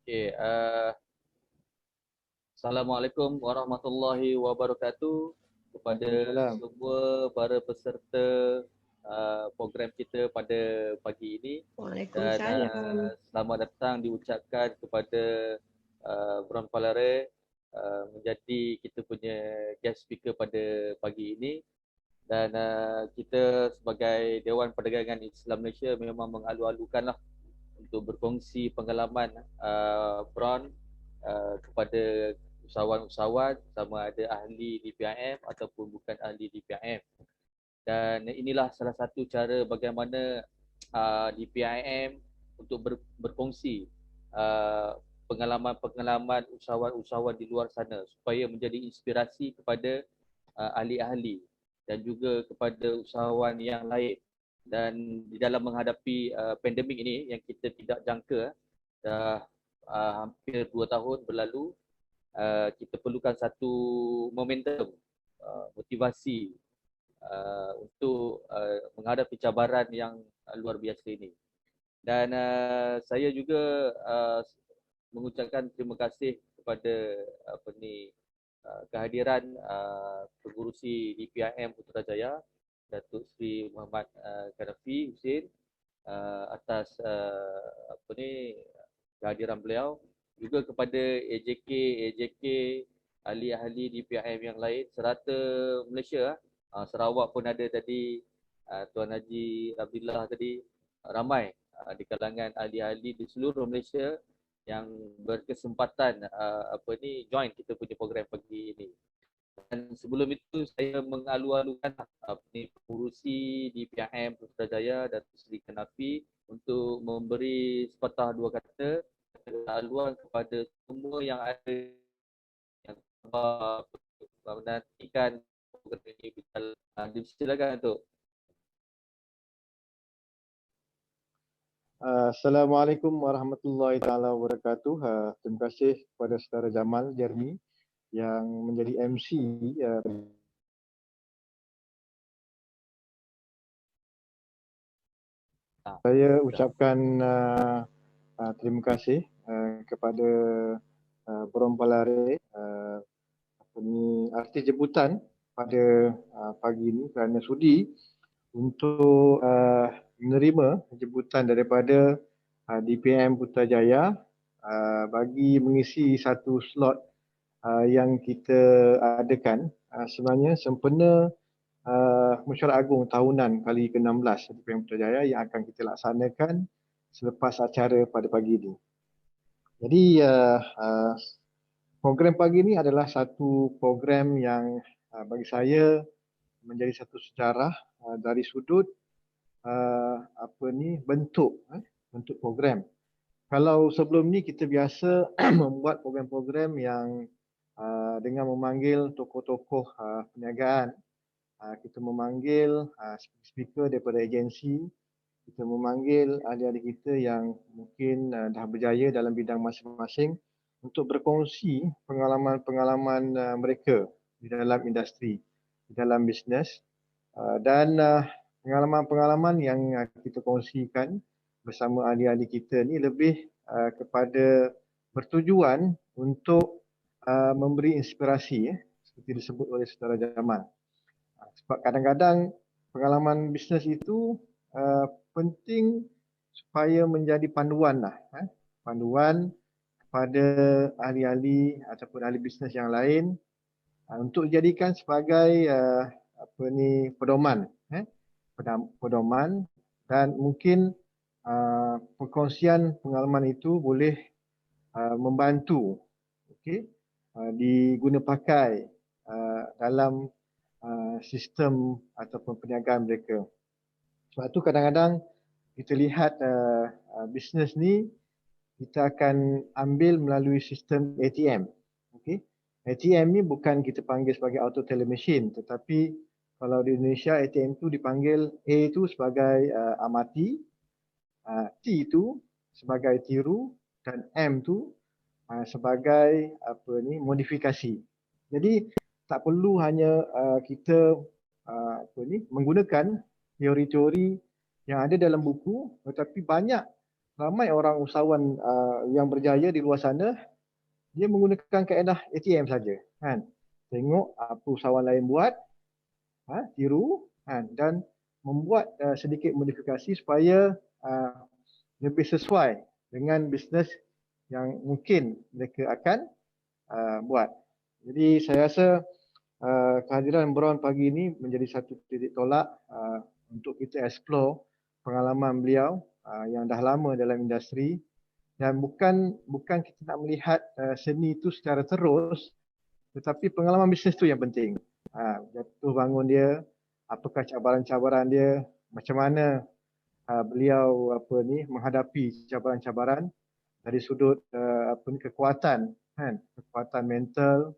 Okay, Assalamualaikum warahmatullahi wabarakatuh kepada Waalaikumsalam. semua para peserta program kita pada pagi ini, dan Waalaikumsalam. selamat datang diucapkan kepada Bron Palare menjadi kita punya guest speaker pada pagi ini. Dan kita sebagai Dewan Perdagangan Islam Malaysia memang mengalu-alukanlah untuk berkongsi pengalaman Bron kepada usahawan-usahawan, sama ada ahli DPIM ataupun bukan ahli DPIM. Dan inilah salah satu cara bagaimana DPIM untuk berkongsi pengalaman-pengalaman usahawan-usahawan di luar sana supaya menjadi inspirasi kepada ahli-ahli dan juga kepada usahawan yang lain. Dan di dalam menghadapi pandemik ini yang kita tidak jangka, dah hampir 2 tahun berlalu, kita perlukan satu momentum, motivasi untuk menghadapi cabaran yang luar biasa ini. Dan saya juga mengucapkan terima kasih kepada kehadiran pengurusi DPIM Putrajaya, Datuk Seri Muhammad Kanafi Husin, atas kehadiran beliau, juga kepada AJK, ahli-ahli DPIM yang lain serta Malaysia. Sarawak pun ada tadi, Tuan Haji Abdullah tadi, ramai di kalangan ahli-ahli di seluruh Malaysia yang berkesempatan join kita punya program pagi ini. Dan sebelum itu saya mengalu-alukan pengurusi DPIM Putrajaya, Datuk Seri Kanafi, untuk memberi sepatah dua kata aluan kepada semua yang ada yang menantikan program ini berjalan. Silakan untuk. Assalamualaikum warahmatullahi taala wabarakatuh. Terima kasih kepada saudara Jamal Jermi yang menjadi MC. Saya ucapkan terima kasih kepada Bron Palare, artis jemputan pada pagi ini kerana sudi untuk menerima jemputan daripada DPM Putrajaya bagi mengisi satu slot yang kita adakan sebenarnya sempena Mesyuarat Agung tahunan kali ke-16 DPM Putrajaya yang akan kita laksanakan selepas acara pada pagi ini. Jadi program pagi ini adalah satu program yang bagi saya menjadi satu sejarah dari sudut bentuk program. Kalau sebelum ni kita biasa membuat program-program yang dengan memanggil tokoh-tokoh perniagaan, kita memanggil speaker daripada agensi, kita memanggil ahli-ahli kita yang mungkin dah berjaya dalam bidang masing-masing untuk berkongsi pengalaman-pengalaman mereka di dalam industri, di dalam bisnes, dan pengalaman-pengalaman yang kita kongsikan bersama ahli-ahli kita ni lebih kepada bertujuan untuk memberi inspirasi seperti disebut oleh saudara Jamal. Sebab kadang-kadang pengalaman bisnes itu penting supaya menjadi panduan panduan kepada ahli-ahli ataupun ahli bisnes yang lain untuk dijadikan sebagai pedoman, pedoman, dan mungkin perkongsian pengalaman itu boleh membantu diguna pakai dalam sistem ataupun perniagaan mereka. Sebab itu kadang-kadang kita lihat bisnes ni kita akan ambil melalui sistem ATM. ATM ni bukan kita panggil sebagai auto teller machine, tetapi kalau di Indonesia ATM tu dipanggil A itu sebagai amati, T itu sebagai tiru, dan M tu sebagai modifikasi. Jadi tak perlu hanya kita menggunakan teori-teori yang ada dalam buku, tetapi banyak ramai orang usahawan yang berjaya di luar sana, dia menggunakan kaedah ATM saja, kan. Tengok apa usahawan lain buat, tiru, dan membuat sedikit modifikasi supaya lebih sesuai dengan bisnes yang mungkin mereka akan buat. Jadi saya rasa kehadiran Brown pagi ini menjadi satu titik tolak untuk kita explore pengalaman beliau yang dah lama dalam industri, dan bukan kita nak melihat seni itu secara terus, tetapi pengalaman bisnes tu yang penting. Jatuh bangun dia, apakah cabaran-cabaran dia, macam mana beliau menghadapi cabaran-cabaran dari sudut kekuatan, kan, kekuatan mental.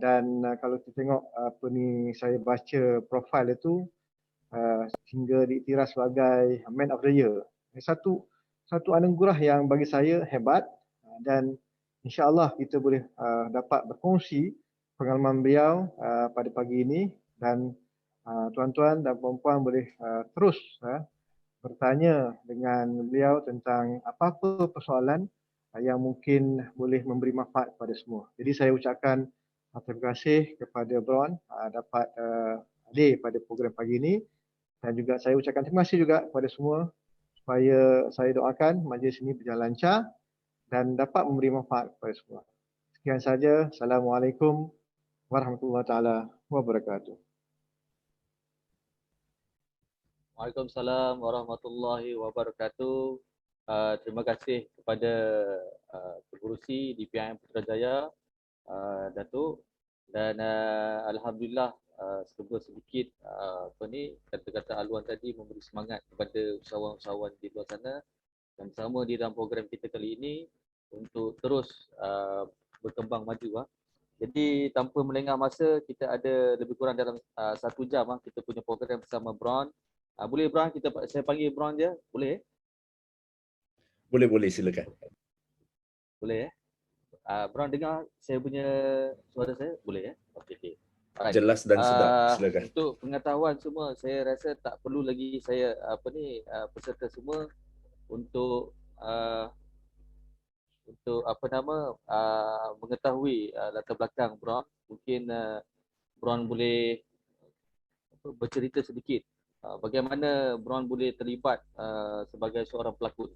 Dan kalau kita tengok saya baca profil itu hingga diiktiraf sebagai Man of the Year. Satu anugerah yang bagi saya hebat, dan insya-Allah kita boleh dapat berkongsi pengalaman beliau pada pagi ini, dan tuan-tuan dan puan-puan boleh terus bertanya dengan beliau tentang apa-apa persoalan yang mungkin boleh memberi manfaat kepada semua. Jadi saya ucapkan terima kasih kepada Brown dapat hadir pada program pagi ini, dan juga saya ucapkan terima kasih juga kepada semua, supaya saya doakan majlis ini berjalan lancar dan dapat memberi manfaat kepada semua. Sekian saja. Assalamualaikum warahmatullahi taala wabarakatuh. Waalaikumsalam warahmatullahi wabarakatuh. Terima kasih kepada Pengerusi DPIM Putrajaya, Datuk, dan alhamdulillah sedikit kata-kata haluan tadi memberi semangat kepada usahawan-usahawan di luar sana yang bersama di dalam program kita kali ini untuk terus berkembang maju. Jadi tanpa melengah masa, kita ada lebih kurang dalam 1 jam kita punya program bersama Brown. Boleh Brown, saya panggil Brown je, boleh? Boleh, silakan. Boleh Brown dengar saya punya suara saya? Boleh Okey. Jelas dan sedap, silakan. Untuk pengetahuan semua, saya rasa tak perlu lagi saya peserta semua untuk mengetahui latar belakang Brown. Mungkin Brown boleh bercerita sedikit bagaimana Brown boleh terlibat sebagai seorang pelakon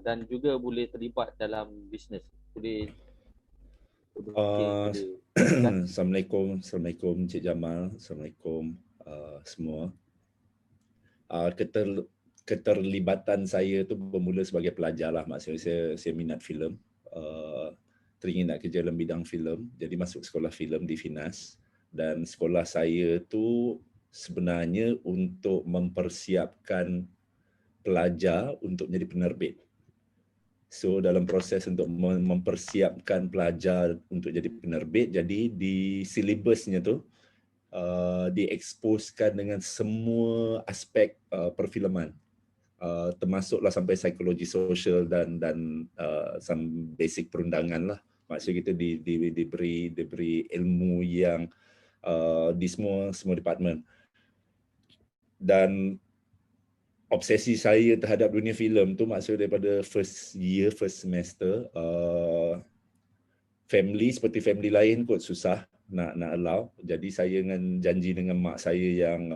dan juga boleh terlibat dalam bisnes. Boleh Assalamualaikum Cik Jamal, Assalamualaikum semua. Keterlibatan saya tu bermula sebagai pelajar lah. Maksudnya saya minat filem, teringin nak kerja dalam bidang filem, jadi masuk sekolah filem di Finas. Dan sekolah saya tu sebenarnya untuk mempersiapkan pelajar untuk menjadi penerbit. So dalam proses untuk mempersiapkan pelajar untuk jadi penerbit, jadi di silibusnya tu dieksposkan dengan semua aspek perfilman, termasuklah sampai psikologi sosial dan some basic perundangan lah. Maksudnya kita diberi ilmu yang di semua department. Dan obsesi saya terhadap dunia filem tu maksud daripada first semester, seperti family lain kot susah nak allow. Jadi saya janji dengan mak saya yang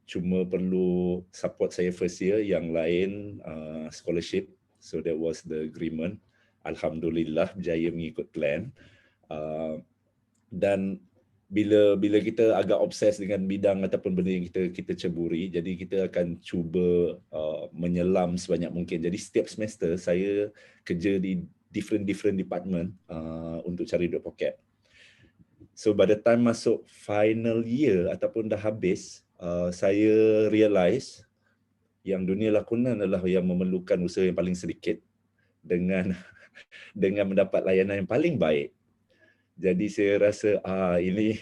cuma perlu support saya first year, yang lain scholarship. So that was the agreement. Alhamdulillah berjaya mengikut plan. Dan bila kita agak obses dengan bidang ataupun benda yang kita ceburi, jadi kita akan cuba menyelam sebanyak mungkin. Jadi setiap semester saya kerja di different department untuk cari duit poket. So by the time masuk final year ataupun dah habis, saya realise yang dunia lakonan adalah yang memerlukan usaha yang paling sedikit dengan mendapat layanan yang paling baik. Jadi saya rasa ini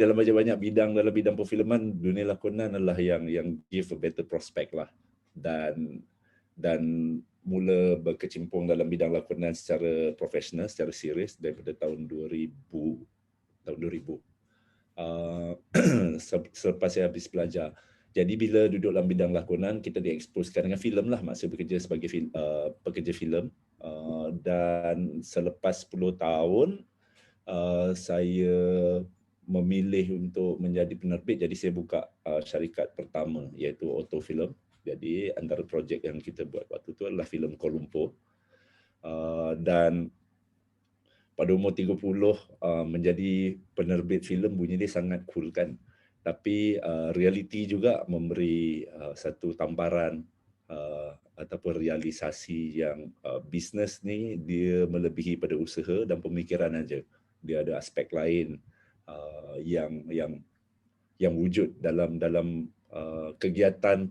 dalam banyak bidang dalam bidang perfilman, dunia lakonan adalah yang give a better prospect lah. Dan mula berkecimpung dalam bidang lakonan secara profesional, secara serius daripada tahun 2000. Selepas saya habis belajar. Jadi bila duduk dalam bidang lakonan, kita dieksposkan dengan filem lah, masa bekerja sebagai pekerja filem. Dan selepas 10 tahun, saya memilih untuk menjadi penerbit, jadi saya buka syarikat pertama iaitu Auto Film. Jadi antara projek yang kita buat waktu tu adalah filem Kuala Lumpur. Dan pada umur 30 menjadi penerbit filem bunyi dia sangat cool kan. Tapi realiti juga memberi satu tamparan ataupun realisasi yang bisnes ni dia melebihi pada usaha dan pemikiran aja. Dia ada aspek lain yang wujud dalam kegiatan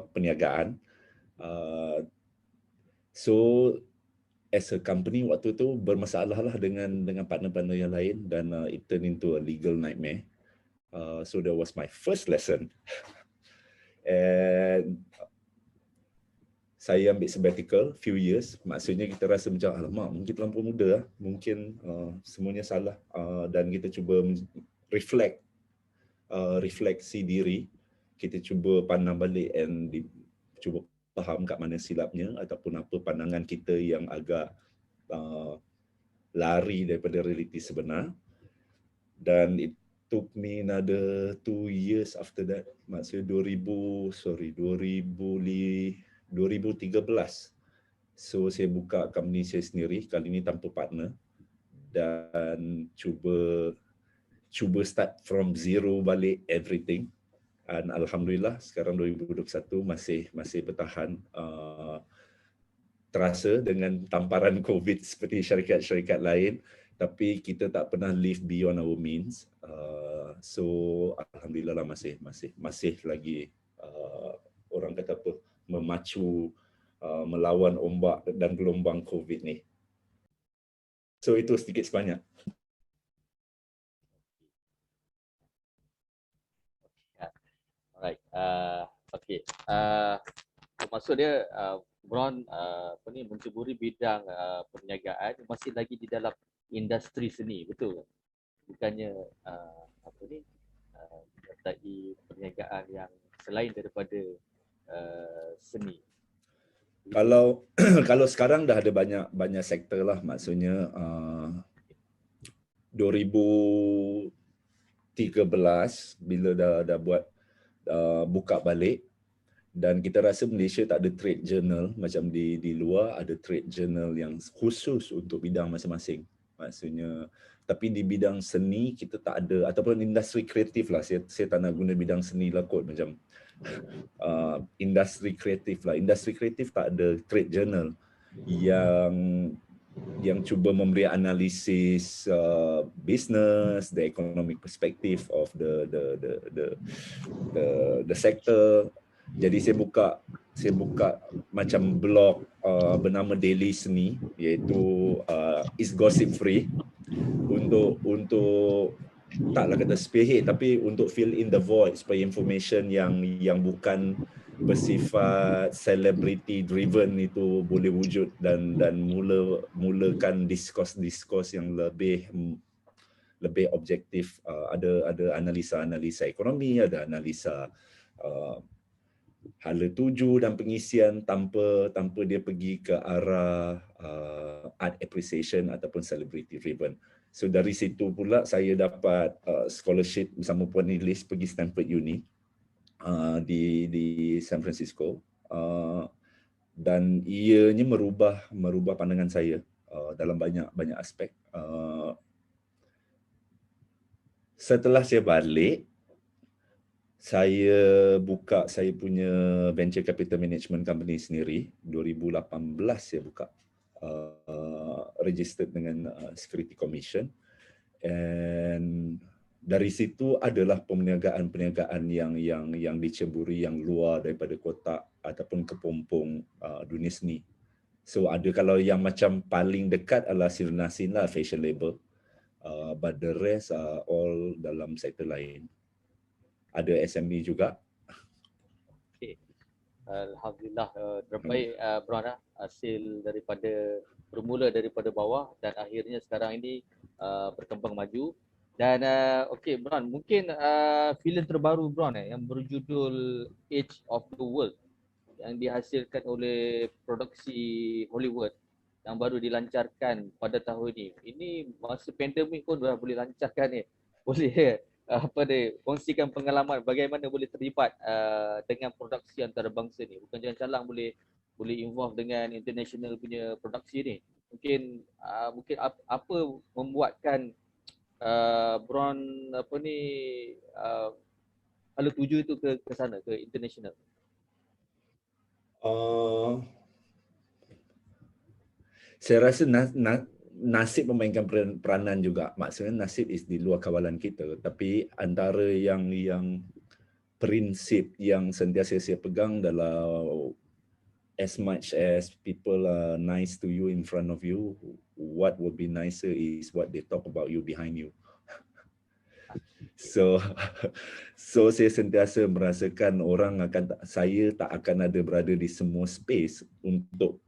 perniagaan. So as a company waktu tu bermasalah lah dengan partner-partner yang lain dan it turned into a legal nightmare. So that was my first lesson. And saya ambil sabbatical few years. Maksudnya kita rasa macam alamak mungkin terlampau muda lah. Mungkin semuanya salah. Dan kita cuba refleksi diri. Kita cuba pandang balik and cuba faham kat mana silapnya ataupun apa pandangan kita yang agak lari daripada realiti sebenar. Dan it took me another 2 years after that. Maksudnya 2013. So saya buka company saya sendiri, kali ini tanpa partner, dan cuba start from zero balik everything. Dan alhamdulillah sekarang 2021 masih bertahan. Terasa dengan tamparan COVID seperti syarikat-syarikat lain, tapi kita tak pernah live beyond our means. So alhamdulillah lah masih lagi orang kata apa, memacu melawan ombak dan gelombang COVID ni. So itu sedikit sebanyak. Alright. Okay. Maksud dia Bron menceburi bidang perniagaan masih lagi di dalam industri seni, betul? Bukannya menyertai perniagaan yang selain daripada seni. Kalau sekarang dah ada banyak sektor lah, maksudnya 2013 bila dah buat buka balik, dan kita rasa Malaysia tak ada trade journal macam di luar ada trade journal yang khusus untuk bidang masing-masing. Maksudnya, tapi di bidang seni kita tak ada, ataupun industri kreatif lah, saya tak nak guna bidang seni lah kot, macam industri kreatif lah. Industri kreatif tak ada trade journal yang cuba memberi analisis business, the economic perspective of the sector. Jadi saya buka macam blog bernama Daily Seni, iaitu is gossip free, untuk taklah kata spearhead, tapi untuk fill in the void supaya information yang bukan bersifat celebrity driven itu boleh wujud dan mulakan diskurs yang lebih objektif. Ada analisa ekonomi, ada analisa hala tuju dan pengisian tanpa dia pergi ke arah art appreciation ataupun celebrity driven. So dari situ pula saya dapat scholarship bersama Puan Nilis pergi Stanford Uni di San Francisco, dan ianya merubah pandangan saya dalam banyak aspek. Setelah saya balik, saya buka saya punya venture capital management company sendiri. 2018 saya buka, registered dengan Security Commission, and dari situ adalah perniagaan yang diceburi yang luar daripada kotak ataupun kepompong dunia seni. So ada, kalau yang macam paling dekat adalah Sirna Sin lah, fashion label, but the rest are all dalam sektor lain. Ada SME juga. Okay. Alhamdulillah, terbaik Bron, hasil bermula daripada bawah dan akhirnya sekarang ini berkembang maju. Dan okey Bron, mungkin filem terbaru Bron yang berjudul Age of the World yang dihasilkan oleh produksi Hollywood yang baru dilancarkan pada tahun ini. Ini masa pandemik pun dah boleh lancarkan ni. Boleh apa ni, kongsikan pengalaman bagaimana boleh terlibat dengan produksi antarabangsa ni. Bukan jangan salang boleh involve dengan international punya produksi ni. Mungkin apa membuatkan Bron apa ni kalau tuju itu ke sana, ke international. Saya rasa nasib memainkan peranan juga. Maksudnya nasib is di luar kawalan kita. Tapi antara yang prinsip yang sentiasa saya pegang dalam as much as people are nice to you in front of you, what would be nicer is what they talk about you behind you. So saya sentiasa merasakan saya tak akan ada berada di semua space untuk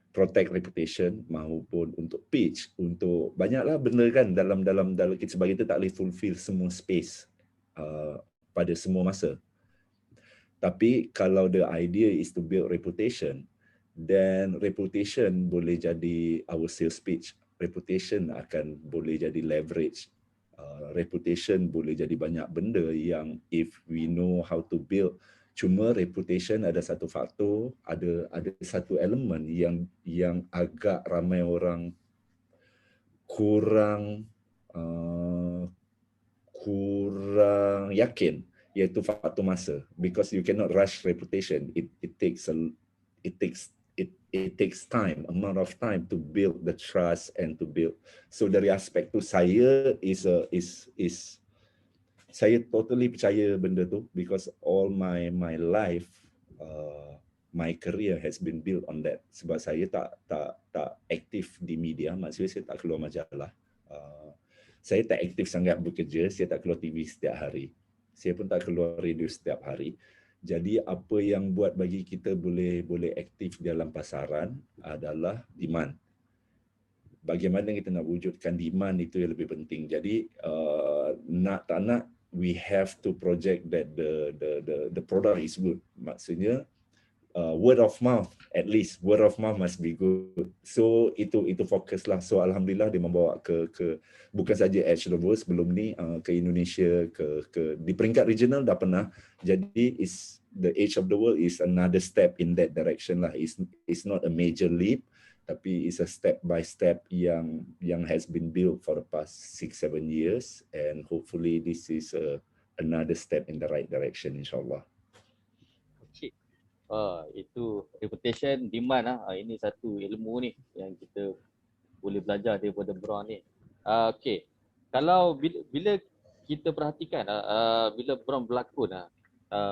protect reputation maupun untuk pitch, untuk banyaklah benda kan dalam sebab kita tak boleh fulfill semua space pada semua masa. Tapi kalau the idea is to build reputation, then reputation boleh jadi our sales pitch, reputation akan boleh jadi leverage, reputation boleh jadi banyak benda yang if we know how to build. Cuma reputation ada satu faktor, ada satu elemen yang agak ramai orang kurang yakin, iaitu faktor masa. Because you cannot rush reputation. It takes time, amount of time to build the trust and to build. So dari aspek tu saya saya totally percaya benda tu because all my life my career has been built on that. Sebab saya tak aktif di media, maksudnya saya tak keluar majalah. Saya tak aktif sangat bekerja, saya tak keluar TV setiap hari. Saya pun tak keluar radio setiap hari. Jadi apa yang buat bagi kita boleh aktif dalam pasaran adalah demand. Bagaimana kita nak wujudkan demand itu yang lebih penting. Jadi nak tak nak we have to project that the product is good. Maksudnya word of mouth, at least word of mouth must be good. So itu fokus lah. So alhamdulillah dia membawa ke bukan saja Edge of the World sebelum ni ke Indonesia, ke di peringkat regional dah pernah. Jadi the Edge of the World is another step in that direction lah. It's not a major leap, tapi it's a step by step yang has been built for the past 6-7 years, and hopefully this is another step in the right direction, insyaAllah. Okay. Itu reputation, demand lah. Ini satu ilmu ni yang kita boleh belajar daripada Bron ni. Okay. Kalau bila kita perhatikan bila Bron berlakon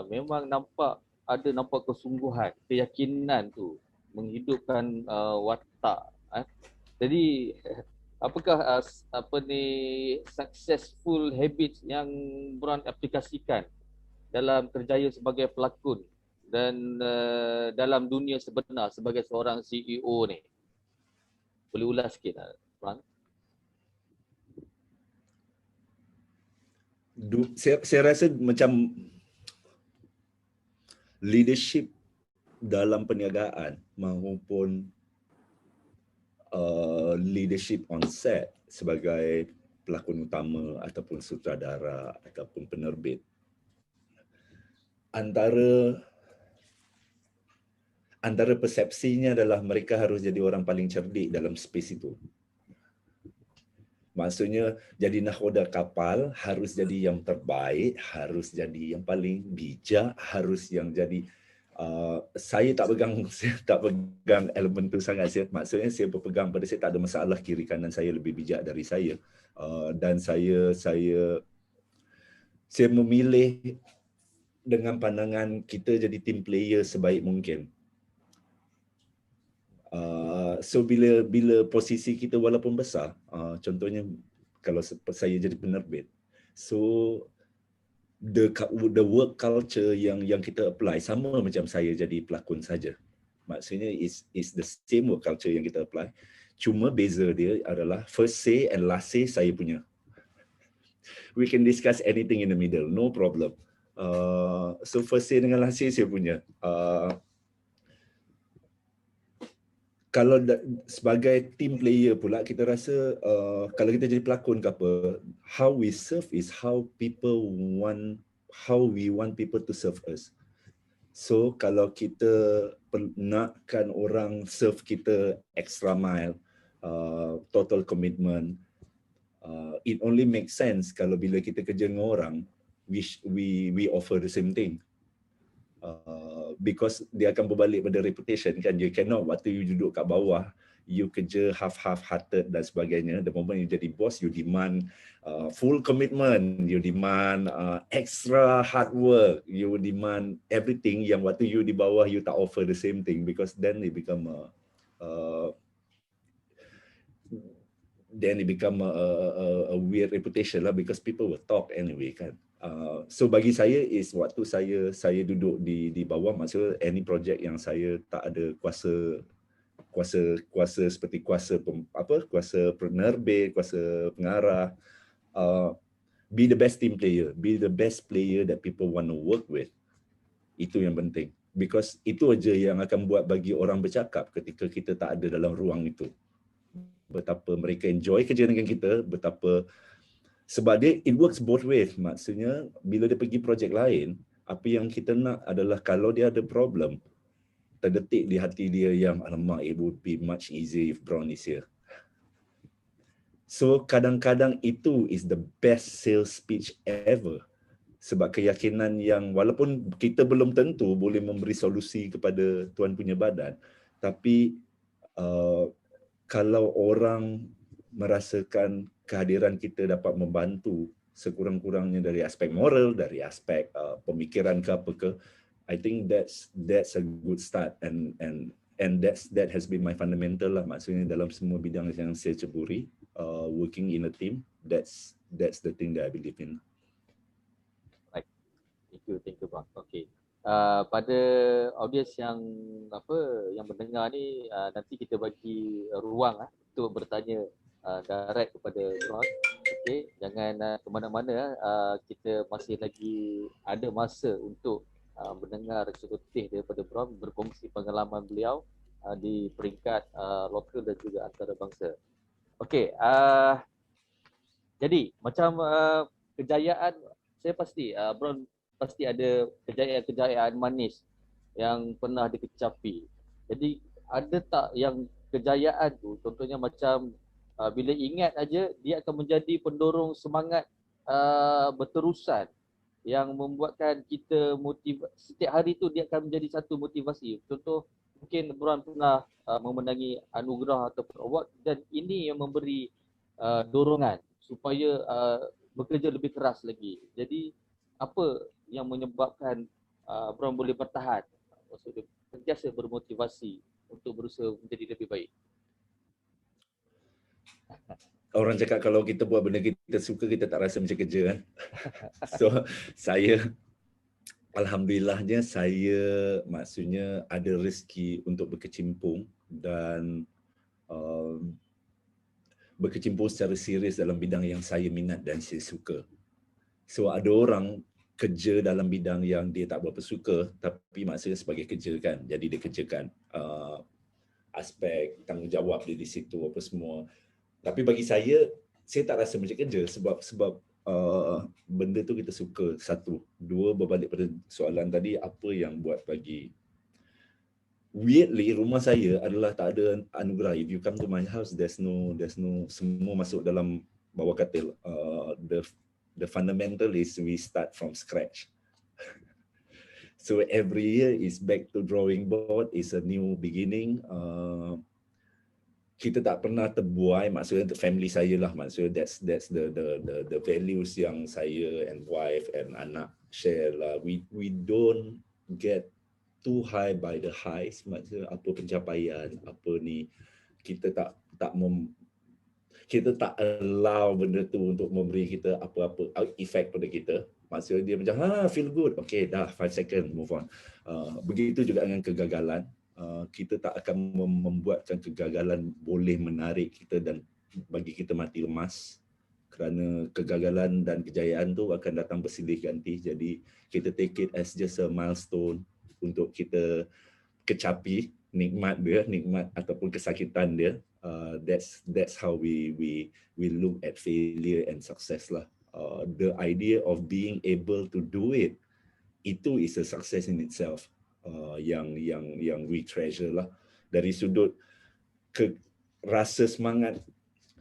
memang nampak kesungguhan, keyakinan tu menghidupkan watak. Jadi apakah successful habits yang Bron aplikasikan dalam kerjaya sebagai pelakon dan dalam dunia sebenar sebagai seorang CEO ni? Boleh ulas sikit Bron? Saya rasa macam leadership dalam perniagaan maupun leadership on set sebagai pelakon utama ataupun sutradara ataupun penerbit, antara persepsinya adalah mereka harus jadi orang paling cerdik dalam space itu. Maksudnya jadi nahkoda kapal harus jadi yang terbaik, harus jadi yang paling bijak, harus yang jadi saya tak pegang elemen tu sangat. Maksudnya saya berpegang pada saya tak ada masalah kiri kanan saya lebih bijak dari saya, dan saya memilih dengan pandangan kita jadi team player sebaik mungkin. So bila posisi kita walaupun besar, contohnya kalau saya jadi penerbit, so the work culture yang kita apply sama macam saya jadi pelakon saja. Maksudnya is the same work culture yang kita apply. Cuma beza dia adalah first say and last say saya punya. We can discuss anything in the middle, no problem. So first say dengan Hasir saya punya. Kalau sebagai team player pula, kita rasa kalau kita jadi pelakon ke apa, how we serve is how we want people to serve us. So kalau kita nakkan orang serve kita extra mile, total commitment, it only makes sense kalau bila kita kerja dengan orang, we offer the same thing. Because dia akan berbalik pada reputation kan. You cannot waktu you duduk kat bawah, you kerja half-hearted dan sebagainya. The moment you jadi boss, you demand full commitment, you demand extra hard work, you demand everything yang waktu you di bawah you tak offer the same thing, because then it become a weird reputation lah, because people will talk anyway kan. So bagi saya is waktu saya duduk di bawah, maksudnya any project yang saya tak ada kuasa seperti kuasa penerbit, kuasa pengarah, be the best team player, be the best player that people want to work with. Itu yang penting, because itu aja yang akan buat bagi orang bercakap ketika kita tak ada dalam ruang itu. Betapa mereka enjoy kerja dengan kita, betapa, sebab dia it works both ways. Maksudnya bila dia pergi projek lain, apa yang kita nak adalah kalau dia ada problem, terdetik di hati dia yang alamak, it would be much easier if Brown is here. So kadang-kadang itu is the best sales speech ever. Sebab keyakinan yang walaupun kita belum tentu boleh memberi solusi kepada tuan punya badan, tapi kalau orang merasakan kehadiran kita dapat membantu sekurang-kurangnya dari aspek moral, dari aspek pemikiran ke apa ke, I think that's a good start, and that has been my fundamental lah. Maksudnya dalam semua bidang yang saya ceburi, working in a team, that's the thing that I believe in. Right. Thank you bang. Okay. Pada audiens yang mendengar ni, nanti kita bagi ruang untuk bertanya direct kepada Brown. Okay, jangan ke mana-mana. Kita masih lagi ada masa untuk mendengar eksekutif daripada Brown berkongsi pengalaman beliau di peringkat lokal dan juga antarabangsa. Okay, jadi macam kejayaan, saya pasti Brown pasti ada kejayaan manis yang pernah dikecapi. Jadi ada tak yang kejayaan tu, contohnya macam bila ingat aja dia akan menjadi pendorong semangat berterusan yang membuatkan kita setiap hari tu dia akan menjadi satu motivasi. Contoh mungkin Brown pernah memenangi anugerah atau award, dan ini yang memberi dorongan supaya bekerja lebih keras lagi. Jadi apa yang menyebabkan Brown boleh bertahan, maksudnya sentiasa bermotivasi untuk berusaha menjadi lebih baik? Orang cakap kalau kita buat benda kita suka, kita tak rasa macam kerja kan. So saya, alhamdulillahnya saya maksudnya ada rezeki untuk berkecimpung dan berkecimpung secara serius dalam bidang yang saya minat dan saya suka. So ada orang kerja dalam bidang yang dia tak berapa suka, tapi maksudnya sebagai kerja kan, jadi dia kerjakan aspek tanggungjawab dia di situ apa semua. Tapi bagi saya tak rasa macam kerja sebab benda tu kita suka, satu. Dua, berbalik pada soalan tadi, apa yang buat bagi, weirdly rumah saya adalah tak ada anugerah. If you come to my house, there's no semua masuk dalam bawah katil. The fundamental is we start from scratch. So every year is back to drawing board, is a new beginning. Kita tak pernah terbuai, maksudnya family saya lah, maksudnya that's the values yang saya and wife and anak share lah. We don't get too high by the highs, maksudnya apa pencapaian, apa ni, kita tak allow benda tu untuk memberi kita apa-apa effect pada kita. Maksudnya dia macam feel good, okay dah 5 second move on. Begitu juga dengan kegagalan. Kita tak akan membuatkan kegagalan boleh menarik kita dan bagi kita mati lemas. kerana kegagalan dan kejayaan tu akan datang bersilih ganti. Jadi kita take it as just a milestone untuk kita kecapi nikmat ataupun kesakitan dia. That's how we look at failure and success lah. The idea of being able to do it, itu is a success in itself. Yang we treasure lah. Dari sudut rasa semangat,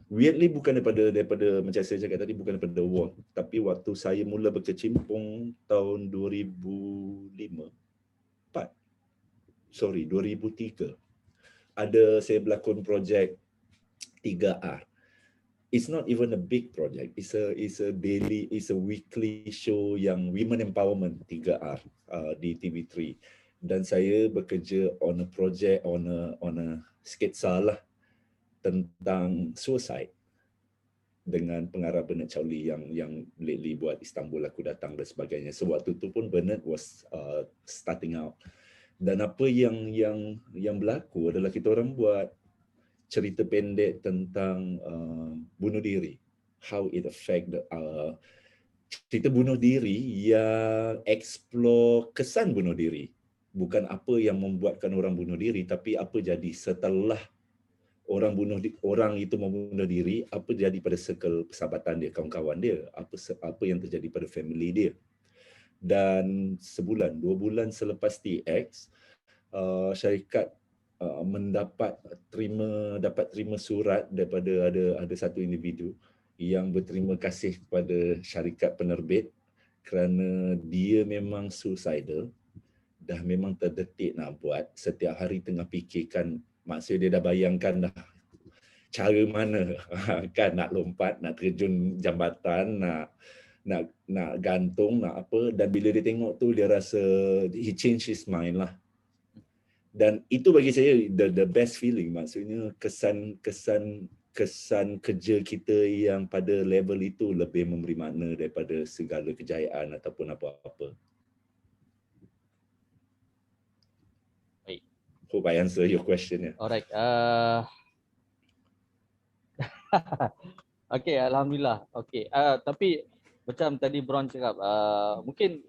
weirdly bukan daripada macam saya cakap tadi, bukan daripada award, tapi waktu saya mula berkecimpung tahun 2003, ada saya berlakon projek 3R. It's not even a big project. It's a weekly show yang women empowerment 3R di TV3. Dan saya bekerja on a project on a sketsa lah tentang suicide dengan pengarah Bernard Chowley yang lately buat Istanbul Aku Datang dan sebagainya. So waktu tu pun Bernard was starting out. Dan apa yang berlaku adalah kita orang buat cerita pendek tentang bunuh diri. How it affect cerita bunuh diri yang explore kesan bunuh diri. Bukan apa yang membuatkan orang bunuh diri, tapi apa jadi setelah orang itu membunuh diri, apa jadi pada circle persahabatan dia, kawan-kawan dia, apa yang terjadi pada family dia. Dan 2 bulan selepas TX, syarikat dapat terima surat daripada ada satu individu yang berterima kasih kepada syarikat penerbit kerana dia memang suicidal, dah memang terdetik nak buat, setiap hari tengah fikirkan, maksudnya dia dah bayangkan dah cara mana kan nak lompat, nak terjun jambatan, nak gantung, nak apa, dan bila dia tengok tu dia rasa he changed his mind lah. Dan itu bagi saya the best feeling, maksudnya kesan kerja kita yang pada level itu lebih memberi makna daripada segala kejayaan ataupun apa-apa. Baik. Hope I answer your question. Alright. Okay, alhamdulillah. Okay. Tapi macam tadi Bron cakap, mungkin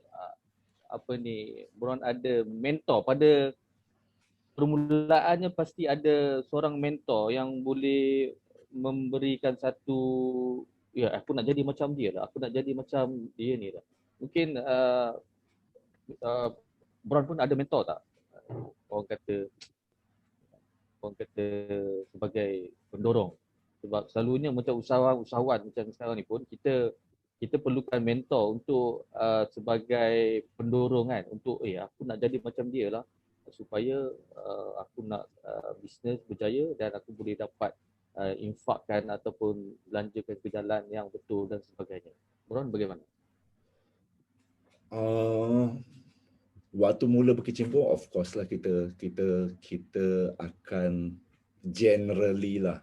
Bron ada mentor pada permulaannya, pasti ada seorang mentor yang boleh memberikan satu, ya aku nak jadi macam dia lah, aku nak jadi macam dia ni lah. Mungkin Bron pun ada mentor tak? Orang kata sebagai pendorong. Sebab selalunya macam usahawan macam sekarang ni pun kita perlukan mentor untuk sebagai pendorong kan, untuk aku nak jadi macam dia lah, supaya aku nak bisnes berjaya dan aku boleh dapat infakkan ataupun belanjakan ke jalan yang betul dan sebagainya. Bron, bagaimana? Waktu mula berkecimpung, of course lah kita akan generally lah,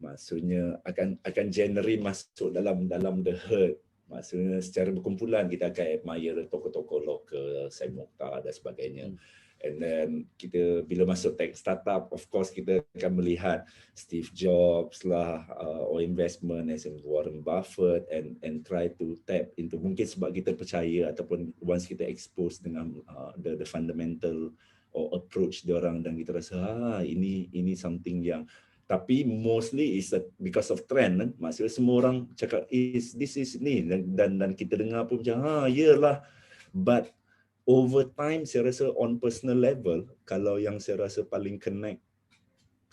maksudnya akan generally masuk dalam the herd. Maksudnya secara berkumpulan kita akan admire tokoh-tokoh lokal, Sam Mokhtar dan sebagainya. And then kita bila masuk tech startup, of course kita akan melihat Steve Jobs lah, or investment as in Warren Buffett, and try to tap into, mungkin sebab kita percaya ataupun once kita expose dengan the fundamental or approach diorang, dan kita rasa ini something yang, tapi mostly is because of trend kan. Maksudnya semua orang cakap this is ni, dan kita dengar pun macam yelah, but over time saya rasa on personal level, kalau yang saya rasa paling connect,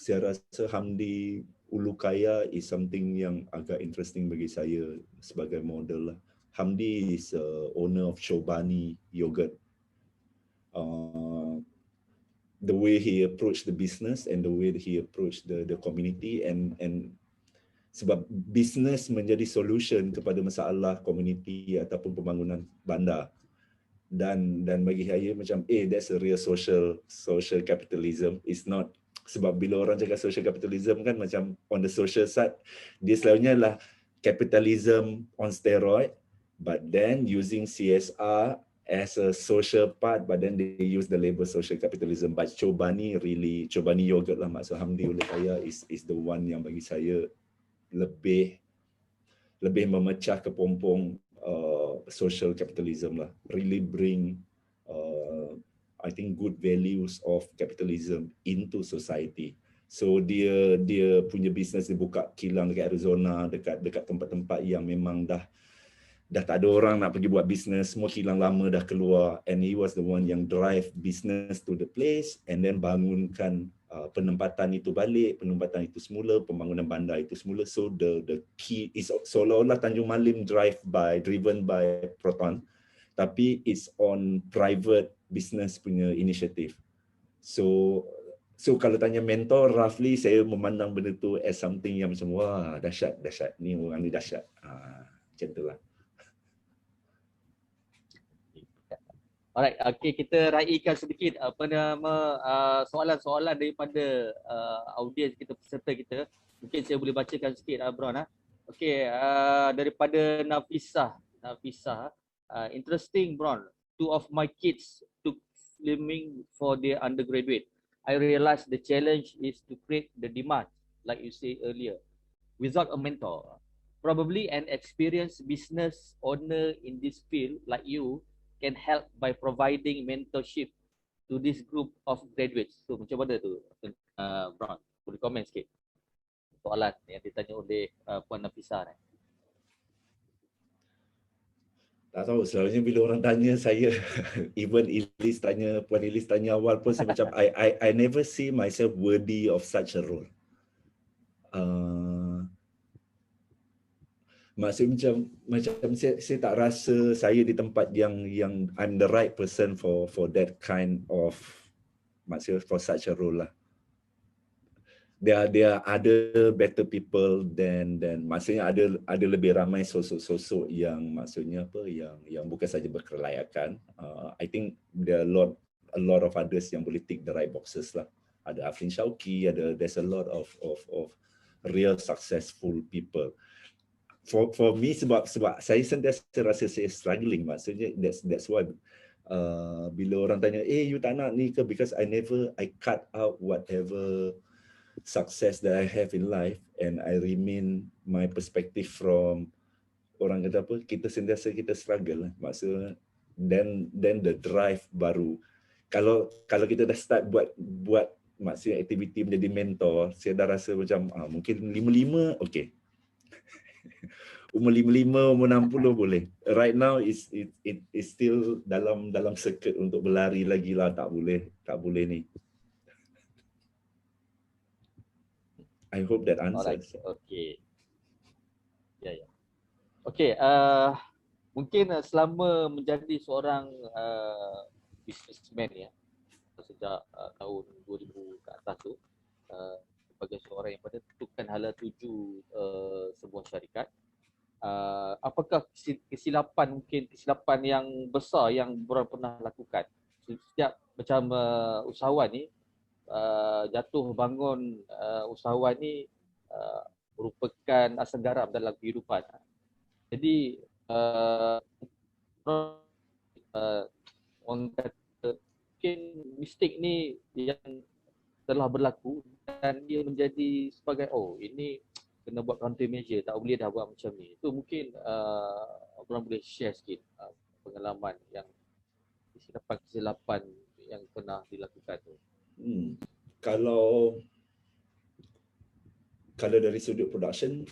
saya rasa Hamdi Ulukaya is something yang agak interesting bagi saya sebagai model lah. Hamdi is owner of Chobani Yogurt. The way he approach the business and the way he approach the community, and sebab business menjadi solution kepada masalah community ataupun pembangunan bandar. Dan bagi saya macam that's a real social capitalism. It's not, sebab bila orang cakap social capitalism kan macam on the social side, dia selalunya lah capitalism on steroid, but then using CSR as a social part, but then they use the label social capitalism. But Chobani Yogurt lah, maksud Hamdi Ulukaya is the one yang bagi saya lebih lebih memecah kepompong social capitalism lah, really bring I think good values of capitalism into society. So dia punya bisnes dia buka kilang dekat Arizona, dekat tempat-tempat yang memang dah tak ada orang nak pergi buat bisnes, semua kilang lama dah keluar, and he was the one yang drive business to the place and then bangunkan penempatan itu balik, penempatan itu semula, pembangunan bandar itu semula. So the key is seolah-olah Tanjung Malim driven by Proton, tapi it's on private business punya initiative. So kalau tanya mentor, roughly saya memandang benda tu as something yang macam wah dahsyat, ni orang ni dahsyat. Macam itulah. Alright, okay, kita raikan sedikit soalan-soalan daripada audiens kita, peserta kita. Mungkin saya boleh bacakan sikit, Bron. Okay, daripada Nafisah. Interesting, Bron. 2 of my kids took filming for their undergraduate. I realized the challenge is to create the demand, like you said earlier, without a mentor. Probably an experienced business owner in this field like you can help by providing mentorship to this group of graduates. So macam mana tu, Brown? Boleh komen sikit soalan yang ditanya oleh Puan Nafisah ni. Tak tahu, selalunya bila orang tanya saya, even Puan Ilis tanya awal pun saya macam I never see myself worthy of such a role. Maksudnya macam saya tak rasa saya di tempat yang I'm the right person for that kind of, maksudnya for such a role lah. There are other better people than maksudnya ada lebih ramai sosok-sosok yang maksudnya apa yang bukan saja berkelayakan. I think there are a lot of others yang boleh tick the right boxes lah. Ada Afrin Shauki, there's a lot of real successful people. For me sebab saya sentiasa rasa saya struggling, maksudnya that's why bila orang tanya you tak nak ni ke, because I cut out whatever success that I have in life and I remain my perspective from orang kata apa, kita sentiasa struggle lah, maksudnya then the drive baru kalau kita dah start buat maksudnya aktiviti menjadi mentor, saya dah rasa macam mungkin 55 okey. Umur 55, umur 60 boleh. Right now it still dalam circuit untuk berlari lagi lah, tak boleh ni. I hope that answers. Okay. Ya. Okay, mungkin selama menjadi seorang businessman ya, sejak tahun 2000 ke atas tu, sebagai seorang yang menentukan hala tuju sebuah syarikat, apakah kesilapan yang besar yang Bron pernah lakukan setiap macam usahawan ni, jatuh bangun usahawan ni merupakan asam garam dalam kehidupan. Jadi orang kata mungkin mistik ni yang telah berlaku dan dia menjadi sebagai ini kena buat countermeasure, tak boleh dah buat macam ni. Itu mungkin orang boleh share sikit pengalaman yang kesilapan yang pernah dilakukan tu. Kalau dari sudut production,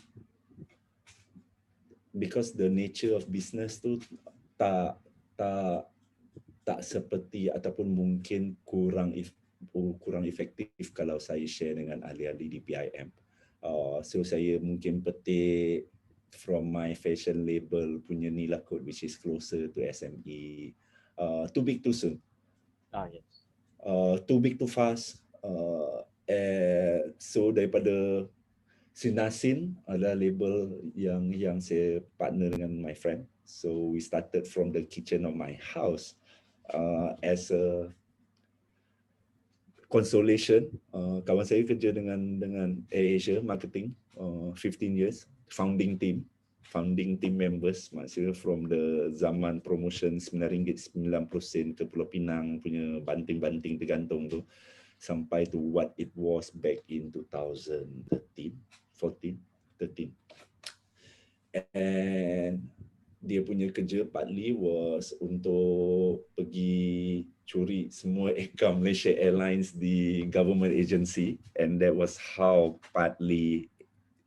because the nature of business tu tak seperti ataupun mungkin kurang efektif kalau saya share dengan ahli-ahli di PIM. So saya mungkin petik from my fashion label punya ni lah kot, which is closer to SME. Too big too soon. Yes. Too big too fast. So daripada Sinasin adalah label yang saya partner dengan my friend. So we started from the kitchen of my house as a consolation. Kawan saya kerja dengan AirAsia marketing 15 years, founding team members, maksudnya from the zaman promotion RM9.90 ke Pulau Pinang punya banting-banting tergantung tu, sampai to what it was back in 2013. And dia punya kerja partly was untuk pergi curi semua account Malaysia Airlines di government agency, and that was how partly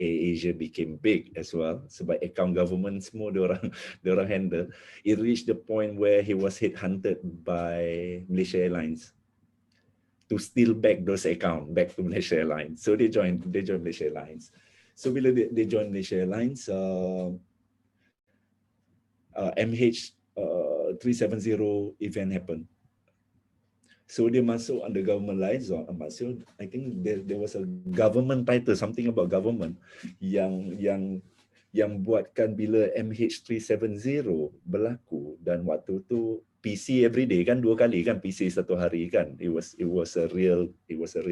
AirAsia became big as well, sebab account government semua diorang handle. It reached the point where he was headhunted by Malaysia Airlines to steal back those account back to Malaysia Airlines. So they joined Malaysia Airlines. So bila they joined Malaysia Airlines, MH 370 event happened. So dia masuk under government license. Maksud, I think there was a government title, something about government yang buatkan bila MH370 berlaku, dan waktu tu PC every day kan, 2 kali kan PC satu hari kan. It was a real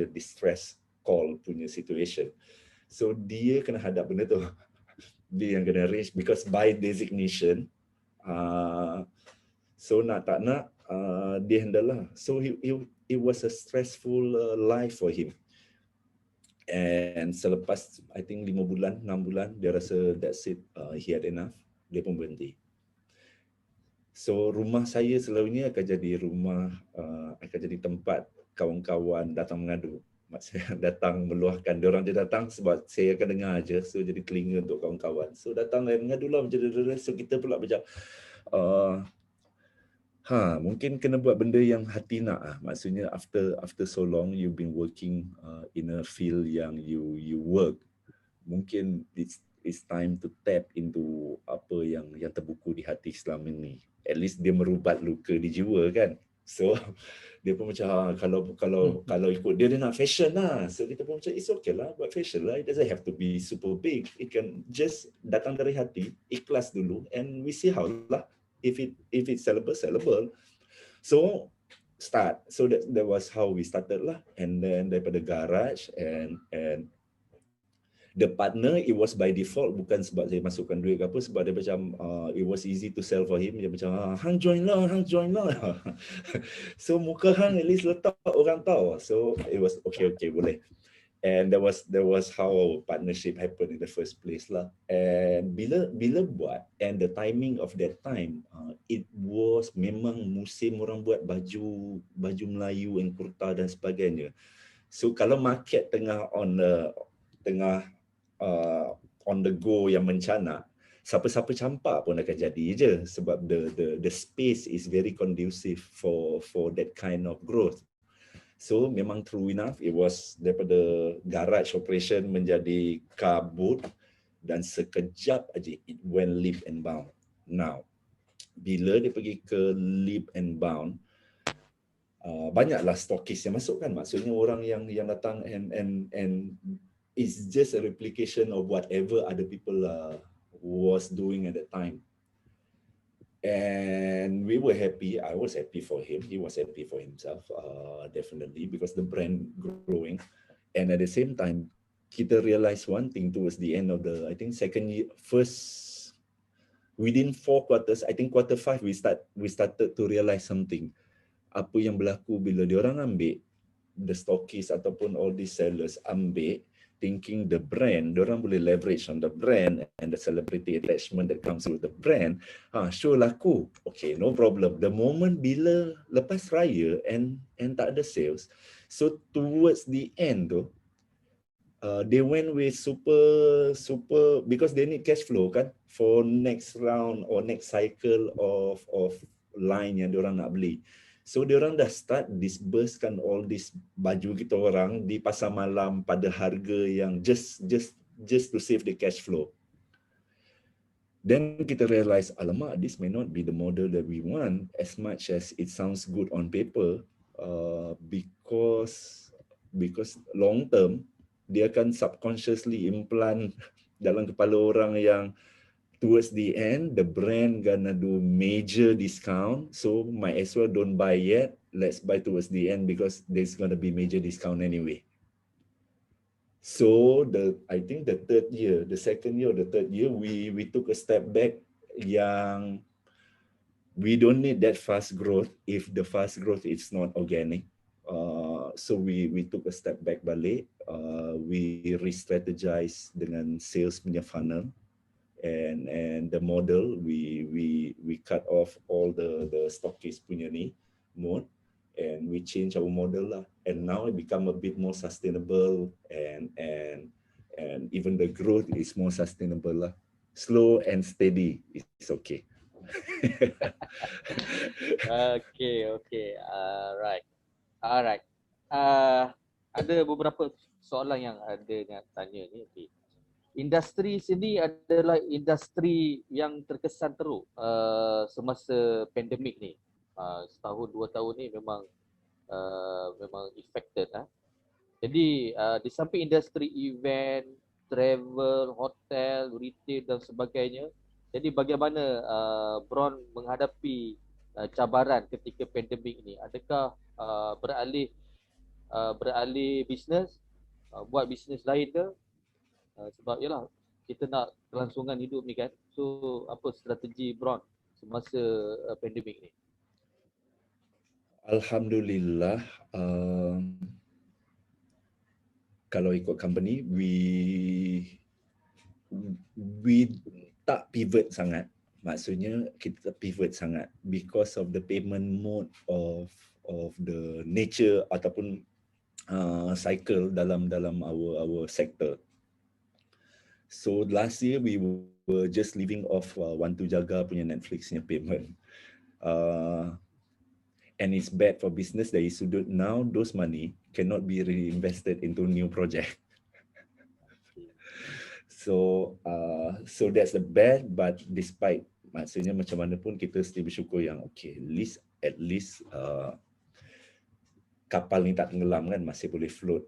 distress call punya situation. So dia kena hadap benda tu. Dia yang kena arrange because by designation, so nak tak nak dia handle lah. So it was a stressful life for him. And selepas I think 5 bulan, 6 bulan, dia rasa that's it, he had enough, dia pun berhenti. So rumah saya selalunya akan jadi akan jadi tempat kawan-kawan datang mengadu. Maksudnya datang meluahkan, diorang je datang sebab saya akan dengar aja, so jadi telinga untuk kawan-kawan. So datang mengadu lah, so kita pula macam mungkin kena buat benda yang hati nak ah. Maksudnya after so long you've been working in a field yang you work, mungkin it's time to tap into apa yang terbuku di hati selama ni. At least dia merubat luka di jiwa kan. So dia pun macam kalau ikut dia nak fashion lah. So kita pun macam it's okay lah buat fashion lah. It doesn't have to be super big. It can just datang dari hati, ikhlas dulu, and we see how lah. If it's sellable. So start. So that was how we started lah. And then daripada garage and the partner, it was by default, bukan sebab saya masukkan duit ke apa, sebab dia macam it was easy to sell for him. Dia macam hang join lah. So muka hang at least letak orang tahu. So it was okay boleh. And that was how our partnership happened in the first place lah. And bila buat, and the timing of that time, it was memang musim orang buat baju Melayu and kurta dan sebagainya. So kalau market tengah on the go yang mencana, siapa-siapa campak pun akan jadi je, sebab the space is very conducive for that kind of growth. So memang true enough, it was daripada garage operation menjadi car boot, dan sekejap aja it went leap and bound. Now, bila dia pergi ke leap and bound, banyaklah stokis yang masuk kan. Maksudnya orang yang datang and it's just a replication of whatever other people was doing at that time. And we were happy. I was happy for him. He was happy for himself, definitely, because the brand growing. And at the same time, kita realize one thing towards the end of the, I think within 4 quarters, I think quarter 5 we started to realize something. Apa yang berlaku bila diorang ambil, the stockists ataupun all these sellers ambil, thinking the brand, diorang boleh leverage on the brand and the celebrity attachment that comes with the brand. Sure laku. Okay, no problem. The moment bila lepas raya and tak ada sales, so towards the end tu, they went with super because they need cash flow kan for next round or next cycle of line yang diorang nak beli. So diorang dah start disbursekan all this baju kita orang di pasar malam pada harga yang just to save the cash flow. Then kita realize, alamak, this may not be the model that we want as much as it sounds good on paper, because long term dia akan subconsciously implant dalam kepala orang yang towards the end, the brand gonna do major discount. So might as well don't buy yet. Let's buy towards the end because there's gonna be major discount anyway. So I think the second year or the third year, we took a step back. Yang we don't need that fast growth if the fast growth is not organic. So we took a step back balik. We re-strategize dengan sales punya funnel. and the model we cut off all the stockist punya ni mode, and we change our model lah, and now it become a bit more sustainable, and even the growth is more sustainable lah. Slow and steady is okay. Okay. Alright. Ada beberapa soalan yang ada nak tanya ni. Okay. Industri sini adalah industri yang terkesan teruk semasa pandemik ni. Setahun 2 tahun ni memang affected lah. Jadi di samping industri event, travel, hotel, retail dan sebagainya, jadi bagaimana Bron menghadapi cabaran ketika pandemik ini? Adakah beralih bisnes, buat bisnes lain ke? Sebab yalah, kita nak kelangsungan hidup ni kan. So apa strategi Bron semasa pandemik ni? Alhamdulillah, kalau ikut company, we tak pivot sangat. Maksudnya kita pivot sangat because of the payment mode of the nature ataupun cycle dalam our sector. So last year we were just living off Want to Jaga punya Netflixnya payment. And it's bad for business dari sudut now those money cannot be reinvested into new project. So that's the bad, but despite maksudnya macam mana pun kita still bersyukur yang okay, at least kapal ni tak tenggelam kan, masih boleh float.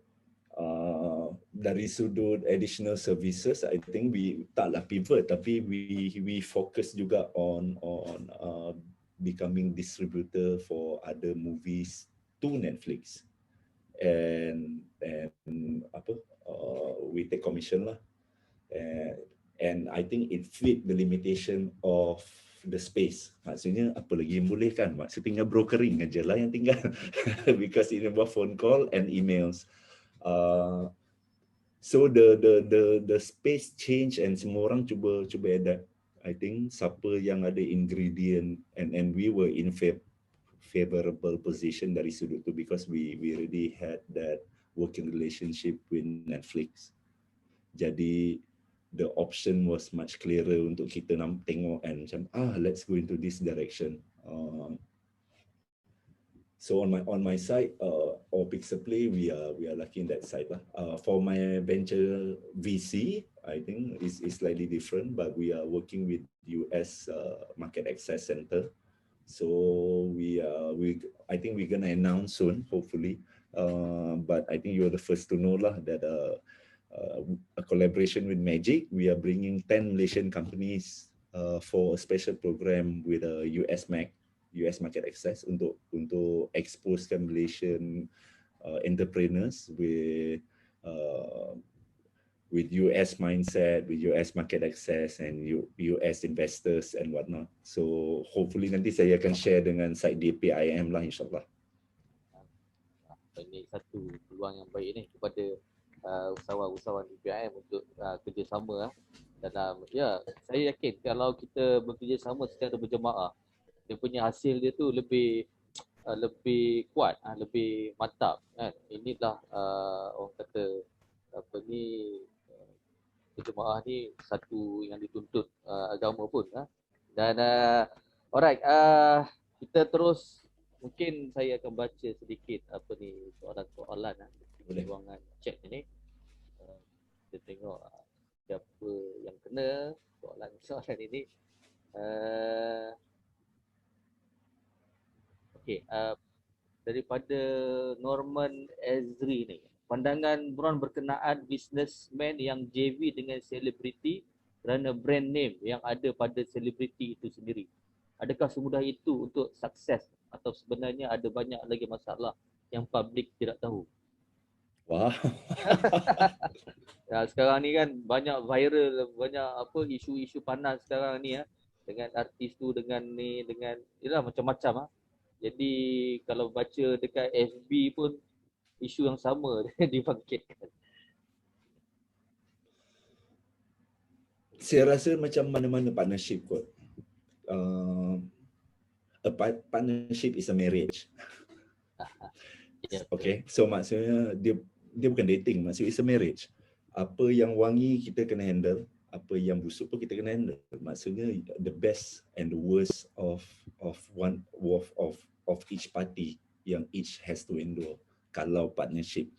Dari sudut additional services, I think we taklah pivot, tapi we focus juga on becoming distributor for other movies to Netflix, and we take commission lah, and I think it fit the limitation of the space. Maksudnya apa lagi yang boleh kan, maksudnya tinggal brokering aja lah yang tinggal because it involve phone call and emails. So the space change and semua orang cuba adapt. I think siapa yang ada ingredient, and we were in favorable position dari sudut tu because we already had that working relationship with Netflix. Jadi the option was much clearer untuk kita nak tengok and macam let's go into this direction. So on my side, or Pixelplay, we are lucky in that side lah. For my venture VC, I think is slightly different, but we are working with US Market Access Center. So I think we're gonna announce soon, hopefully. But I think you're the first to know lah that a collaboration with Magic, we are bringing 10 Malaysian companies for a special program with US Market Access untuk exposekan Malaysian entrepreneurs with US mindset, with US market access and US investors and whatnot. So hopefully nanti saya akan share dengan site DPIM lah, insyaAllah. Ini satu peluang yang baik ni kepada usahawan-usahawan DPIM untuk kerjasama. Dan ya, saya yakin kalau kita bekerjasama secara berjemaah, dia punya hasil dia tu lebih kuat, lebih mantap kan. Inilah orang kata apa ni, berjemaah ni satu yang dituntut agama pun. Dan alright, kita terus, mungkin saya akan baca sedikit apa ni soalan-soalan di ruangan chat ni. Kita tengok siapa yang kena soalan ini. Okey, daripada Norman Ezri ni, pandangan Bron berkenaan businessman yang JV dengan selebriti kerana brand name yang ada pada selebriti itu sendiri. Adakah semudah itu untuk sukses atau sebenarnya ada banyak lagi masalah yang publik tidak tahu? Wow. Ya, sekarang ni kan banyak viral, banyak apa isu-isu panas sekarang ni dengan artis tu, dengan ni, dengan yalah macam-macam Jadi kalau baca dekat FB pun isu yang sama dibangkitkan. Saya rasa macam mana-mana partnership kot. A partnership is a marriage. Ya, Okay, so maksudnya dia bukan dating, maksudnya it's a marriage. Apa yang wangi kita kena handle, apa yang busuk pun kita kena handle. Maksudnya the best and the worst of each party yang each has to endure. Kalau partnership,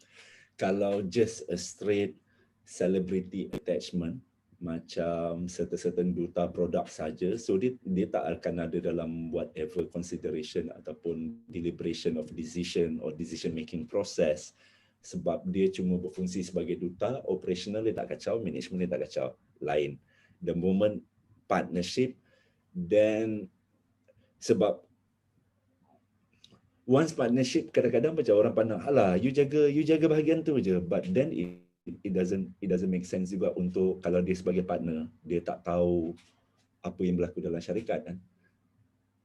kalau just a straight celebrity attachment macam certain duta produk saja, so dia tak akan ada dalam whatever consideration ataupun deliberation of decision or decision making process, sebab dia cuma berfungsi sebagai duta. Operational dia tak kacau, management dia tak kacau. Lain. The moment partnership, then sebab once partnership, kadang-kadang macam orang pandang, alah, you jaga bahagian tu je, but then it doesn't make sense juga untuk kalau dia sebagai partner, dia tak tahu apa yang berlaku dalam syarikat kan.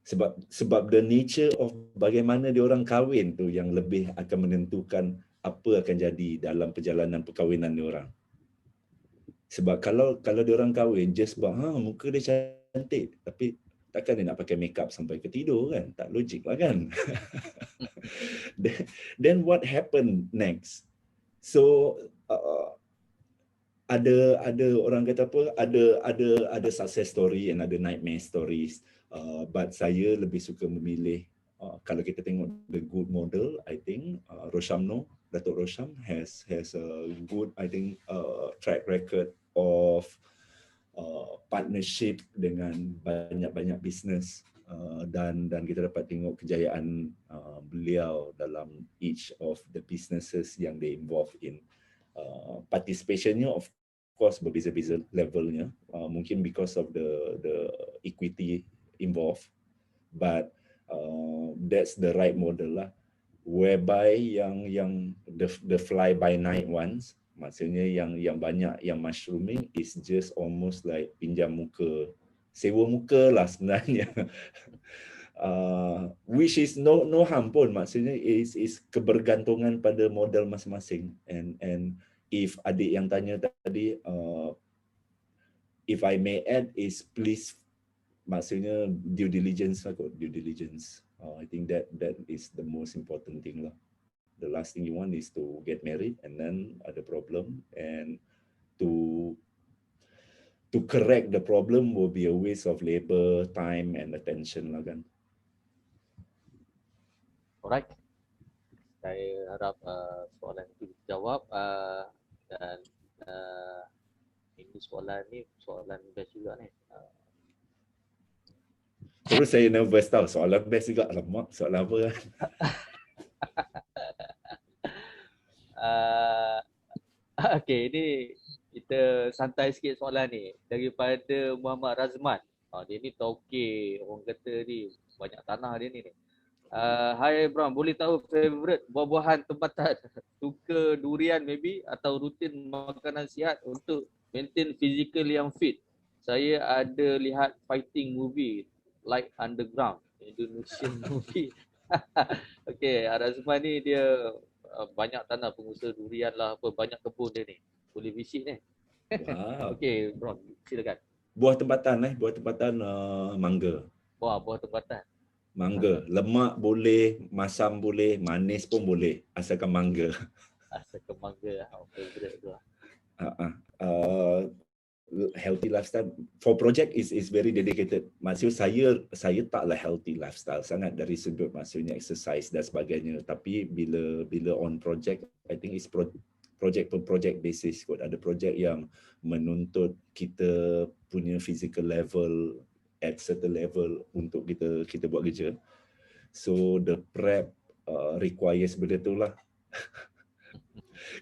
Sebab the nature of bagaimana dia orang kahwin tu yang lebih akan menentukan apa akan jadi dalam perjalanan perkahwinan dia orang. Sebab kalau dia orang kahwin just sebab muka dia cantik, tapi takkan dia nak pakai makeup sampai ke tidur kan? Tak logik lah kan? Then what happened next? So ada orang kata apa? Ada success story and ada nightmare stories. But saya lebih suka memilih kalau kita tengok the good model, I think Datuk Rosham has a good, I think, track record of partnership dengan banyak business, dan kita dapat tengok kejayaan beliau dalam each of the businesses yang they involved in. Participationnya of course berbeza-beza levelnya, mungkin because of the equity involved, but that's the right model lah, whereby yang the fly by night ones, maksudnya yang banyak yang mushrooming is just almost like pinjam muka, sewa muka lah sebenarnya. Which is no harm pun, maksudnya is kebergantungan pada model masing-masing. And if adik yang tanya tadi, if I may add is please, maksudnya due diligence lah kot, due diligence. I think that is the most important thing lah. The last thing you want is to get married and then ada problem, and to correct the problem will be a waste of labor, time and attention lah kan. alright. Saya harap soalan itu dijawab, dan ini soalan best juga ni. Terus saya nervous tau, soalan best juga. Alamak, soalan apa kan? Okay, ini kita santai sikit soalan ni. Daripada Muhammad Razman. Dia ni tauke, orang kata ni banyak tanah dia ni. Hai Bram, boleh tahu favorite buah-buahan tempatan? Suka durian maybe, atau rutin makanan sihat untuk maintain physical yang fit? Saya ada lihat fighting movie like Underground, Indonesian movie. Okay, Razman ni dia banyak tanah, pengusaha durian lah, apa, banyak kebun dia ni. Boleh visit ni. Wow. Okay, Bram, silakan. Buah tempatan mangga. Wah, buah tempatan. Mangga, lemak boleh, masam boleh, manis pun boleh, asalkan mangga. Asalkan mangga, favorite tu lah. Healthy lifestyle for project is very dedicated. Maksudnya saya taklah healthy lifestyle sangat dari sudut maksudnya exercise dan sebagainya, tapi bila on project, I think is project per project basis kot. Ada project yang menuntut kita punya physical level at certain level untuk kita buat kerja. So the prep requires benda tu lah.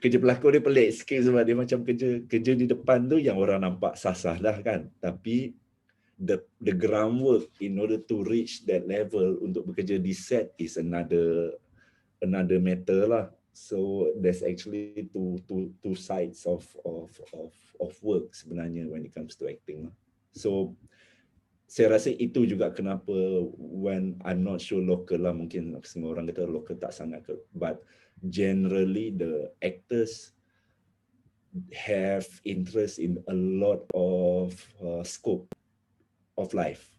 Kerja pelakon dia pelik sikit sebab dia macam kerja di depan tu yang orang nampak sah-sah dah kan. Tapi the groundwork in order to reach that level untuk bekerja di set is another matter lah. So there's actually two sides of work sebenarnya when it comes to acting lah. So saya rasa itu juga kenapa when I'm not sure local lah, mungkin semua orang kata local tak sangat ke, but generally the actors have interest in a lot of scope of life.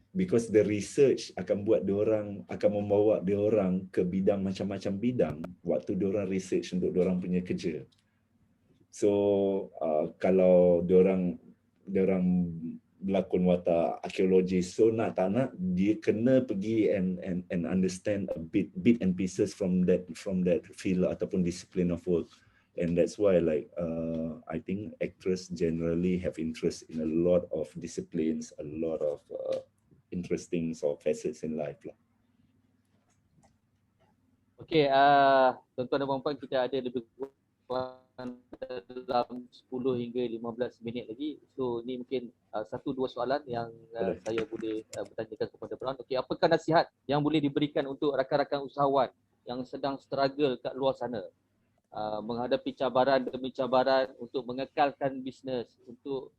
Because the research akan buat diorang, akan membawa diorang ke bidang macam-macam bidang waktu diorang research untuk diorang punya kerja. So kalau diorang berlakon watak arkeologis, so nak tak nak dia kena pergi and understand a bit and pieces from that field ataupun discipline of work. And that's why I think actors generally have interest in a lot of disciplines, a lot of interesting facets in life lah. Okey, tuan-tuan dan puan-puan, kita ada lebih kurang dalam 10 hingga 15 minit lagi. So ni mungkin satu dua soalan yang saya boleh bertanyakan kepada Brown. Okey, apakah nasihat yang boleh diberikan untuk rakan-rakan usahawan yang sedang struggle kat luar sana, menghadapi cabaran demi cabaran untuk mengekalkan bisnes, untuk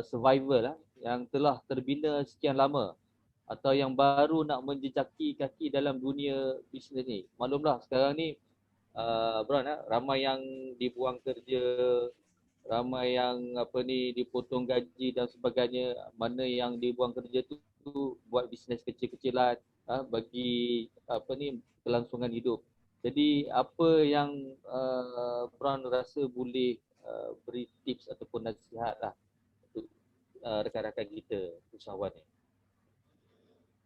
survival yang telah terbina sekian lama, atau yang baru nak menjejaki kaki dalam dunia bisnes ni. Maklumlah sekarang ni Brown, ramai yang dibuang kerja, ramai yang dipotong gaji dan sebagainya. Mana yang dibuang kerja tu buat bisnes kecil-kecilan bagi kelangsungan hidup. Jadi apa yang Brown rasa boleh beri tips ataupun nasihat lah untuk rakan-rakan kita usahawan ni?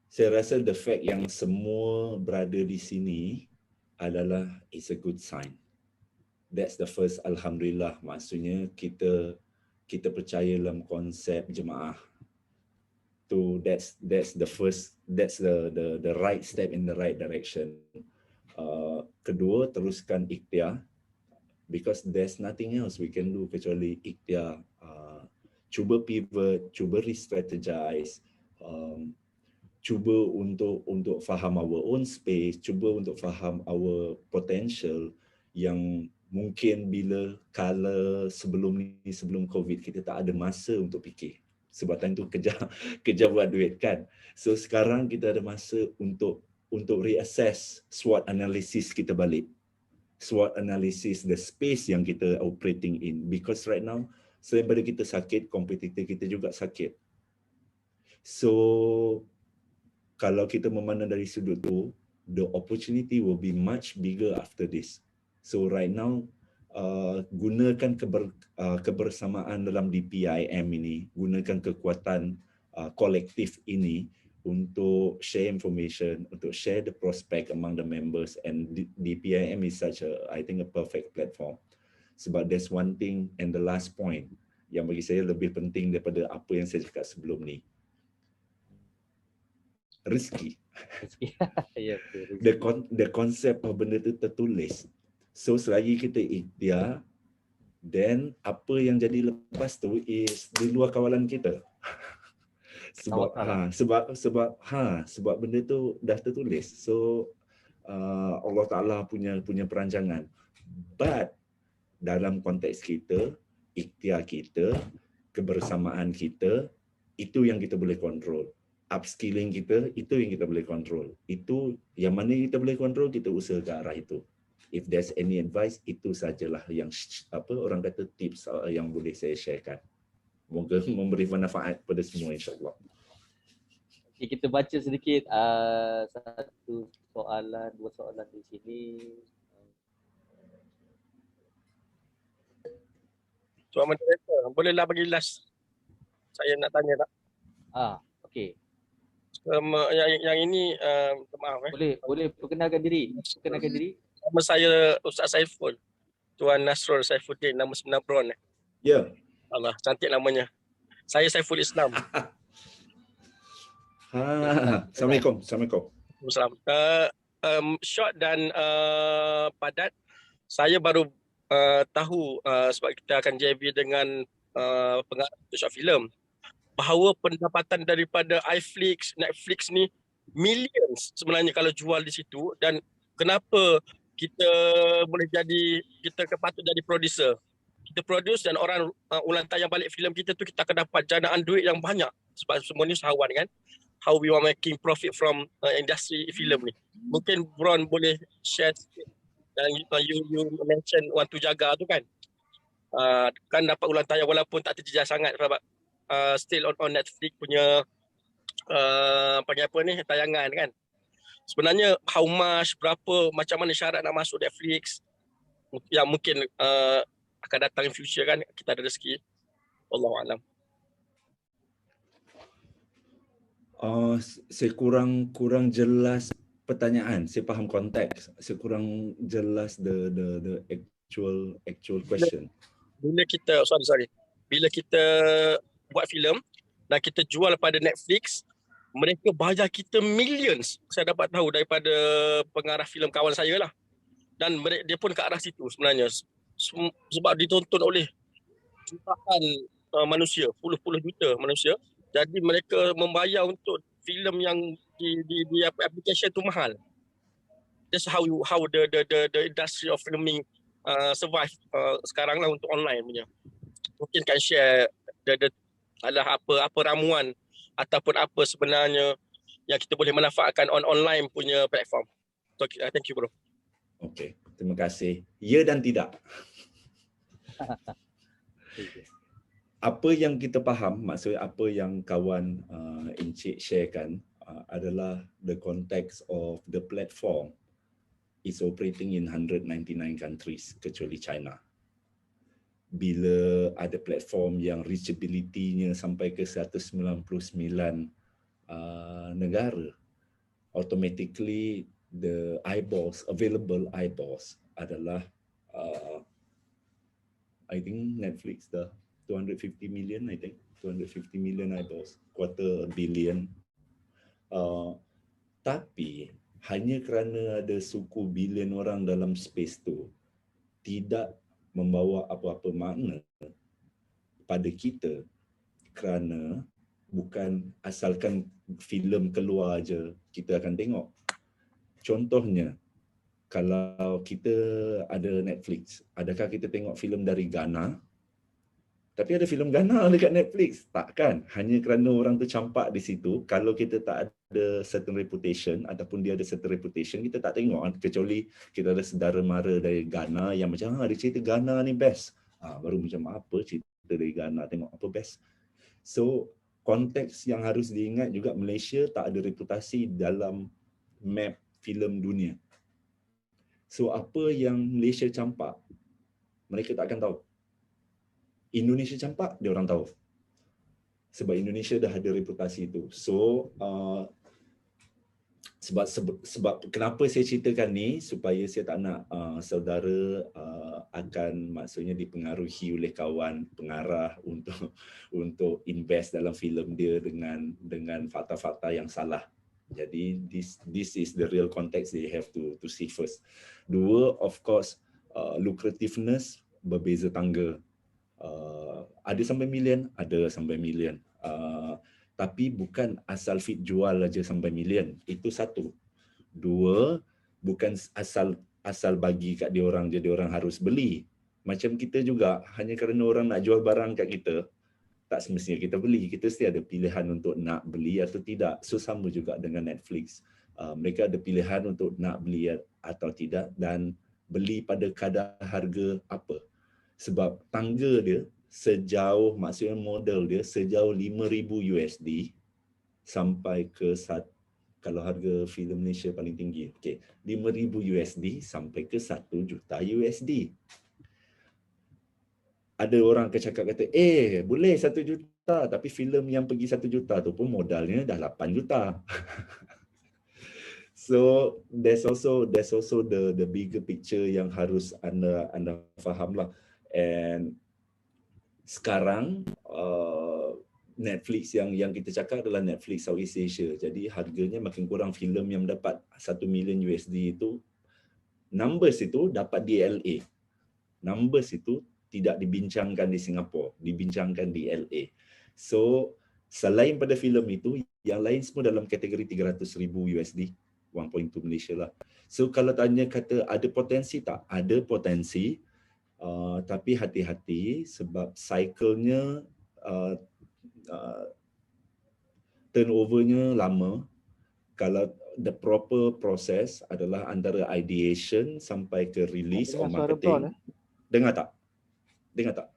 Saya rasa the fact yang semua berada di sini adalah is a good sign. That's the first alhamdulillah. Maksudnya kita percaya dalam konsep jemaah. That's the first, that's the right step in the right direction. Kedua, teruskan ikhtiar, because there's nothing else we can do kecuali ikhtiar. Cuba pivot, cuba re-strategize, cuba untuk faham our own space, cuba untuk faham our potential yang mungkin sebelum COVID kita tak ada masa untuk fikir. Sebab time tu kerja buat duit kan. So sekarang kita ada masa untuk reassess SWOT analysis kita balik. SWOT analysis the space yang kita operating in, because right now selain daripada kita sakit, kompetitor kita juga sakit. So kalau kita memandang dari sudut tu, the opportunity will be much bigger after this. So right now, gunakan kebersamaan dalam DPIM ini, gunakan kekuatan kolektif ini untuk share information, untuk share the prospect among the members, and DPIM is such I think a perfect platform. Sebab there's one thing, and the last point yang bagi saya lebih penting daripada apa yang saya cakap sebelum ni. Rezeki. The concept of benda tu tertulis. So selagi kita ikhtiar, then apa yang jadi lepas tu is di luar kawalan kita. Sebab benda tu dah tertulis. So Allah Ta'ala punya perancangan. But dalam konteks kita, ikhtiar kita, kebersamaan kita, itu yang kita boleh kontrol. Upskilling kita, itu yang kita boleh kontrol. Itu yang mana kita boleh kontrol, kita usaha ke arah itu. If there's any advice, itu sajalah yang orang kata tips yang boleh saya sharekan. Moga memberi manfaat pada semua, insyaAllah. Okay, kita baca sedikit satu soalan, dua soalan di sini. Tuan Moderator, bolehlah bagi last. Saya nak tanya tak? Okey. Yang ini maaf Boleh perkenalkan diri. Nama saya Ustaz Saiful. Tuan Nasrul Saifuddin, nama sebenar Brown. Ya. Allah, cantik namanya. Saya Saiful Islam. Assalamualaikum. Assalamualaikum. Short dan padat. Saya baru tahu sebab kita akan JV dengan pengarah short film, bahawa pendapatan daripada iFlix, Netflix ni millions sebenarnya kalau jual di situ, dan kenapa kita boleh kita patut jadi producer. Kita produce dan orang ulang tayang balik filem kita tu, kita akan dapat janaan duit yang banyak sebab semua ni usahawan kan. How we are making profit from industri filem ni. Mungkin Brown boleh share sikit, dan you mention want to jaga tu kan. kan dapat ulang tayang walaupun tak terjejas sangat sebab still on Netflix punya panggil apa ni, tayangan kan. Sebenarnya how much, berapa, macam mana syarat nak masuk Netflix yang mungkin akan datang in future kan, kita ada rezeki. Wallahualam. Saya kurang jelas pertanyaan. Saya faham konteks. Saya kurang jelas the actual question. Bila kita bila kita buat filem dan kita jual pada Netflix, mereka bayar kita millions. Saya dapat tahu daripada pengarah filem kawan saya lah. Dan dia pun ke arah situ sebenarnya. Sebab ditonton oleh jutaan manusia, puluh-puluh juta manusia. Jadi mereka membayar untuk filem yang di application tu mahal. That's how the industry of filming survive sekarang lah untuk online punya. Mungkin kan share apa ramuan ataupun apa sebenarnya yang kita boleh manfaatkan online punya platform. So, thank you bro. Okay, terima kasih. Ya dan tidak. Apa yang kita faham, maksudnya apa yang kawan Encik sharekan adalah the context of the platform is operating in 199 countries kecuali China. Bila ada platform yang reachability-nya sampai ke 199 negara, automatically the available eyeballs adalah I think Netflix dah 250 million, I think 250 million eyeballs, quarter billion. Tapi hanya kerana ada suku bilion orang dalam space tu tidak membawa apa-apa makna pada kita, kerana bukan asalkan filem keluar aja kita akan tengok. Contohnya, kalau kita ada Netflix, adakah kita tengok filem dari Ghana? Tapi ada filem Ghana dekat Netflix? Takkan. Hanya kerana orang tu campak di situ, kalau kita tak ada certain reputation ataupun dia ada certain reputation, kita tak tengok. Kecuali kita ada saudara mara dari Ghana yang macam, ada cerita Ghana ni best. Baru macam apa cerita dari Ghana, tengok apa best. So, konteks yang harus diingat juga, Malaysia tak ada reputasi dalam map filem dunia. So, apa yang Malaysia campak, mereka tak akan tahu. Indonesia campak, dia orang tahu. Sebab Indonesia dah ada reputasi itu. So, sebab kenapa saya ceritakan ni, supaya saya tak nak saudara akan maksudnya dipengaruhi oleh kawan pengarah untuk invest dalam filem dia dengan fakta-fakta yang salah. Jadi this is the real context they have to see first. Dua, of course, lucrativeness berbeza tangga. Ada sampai million, ada sampai million. Tapi bukan asal fit jual aja sampai million. Itu satu. Dua, bukan asal bagi kat dia orang, jadi orang harus beli. Macam kita juga, hanya kerana orang nak jual barang kat kita, tak semestinya kita beli. Kita mesti ada pilihan untuk nak beli atau tidak. So sama juga dengan Netflix. Mereka ada pilihan untuk nak beli atau tidak, dan beli pada kadar harga apa. Sebab tangga dia sejauh, maksudnya model dia sejauh 5,000 USD sampai ke kalau harga filem Malaysia paling tinggi, 5,000 USD sampai ke 1 juta USD. Ada orang cakap kata, boleh 1 juta, tapi filem yang pergi 1 juta tu pun modalnya dah 8 juta. So there's also the bigger picture yang harus anda faham lah. And sekarang Netflix yang kita cakap adalah Netflix Southeast Asia. Jadi harganya makin kurang. Filem yang dapat 1 million USD itu, numbers itu dapat di LA. Numbers itu tidak dibincangkan di Singapura, dibincangkan di LA. So selain pada filem itu, yang lain semua dalam kategori 300,000 USD, 1.2 Malaysia lah. So kalau tanya kata ada potensi tak? Ada potensi. Tapi hati-hati sebab cycle-nya turnover-nya lama. Kalau the proper process adalah antara ideation sampai ke release or marketing. Dengar tak? Dengar tak?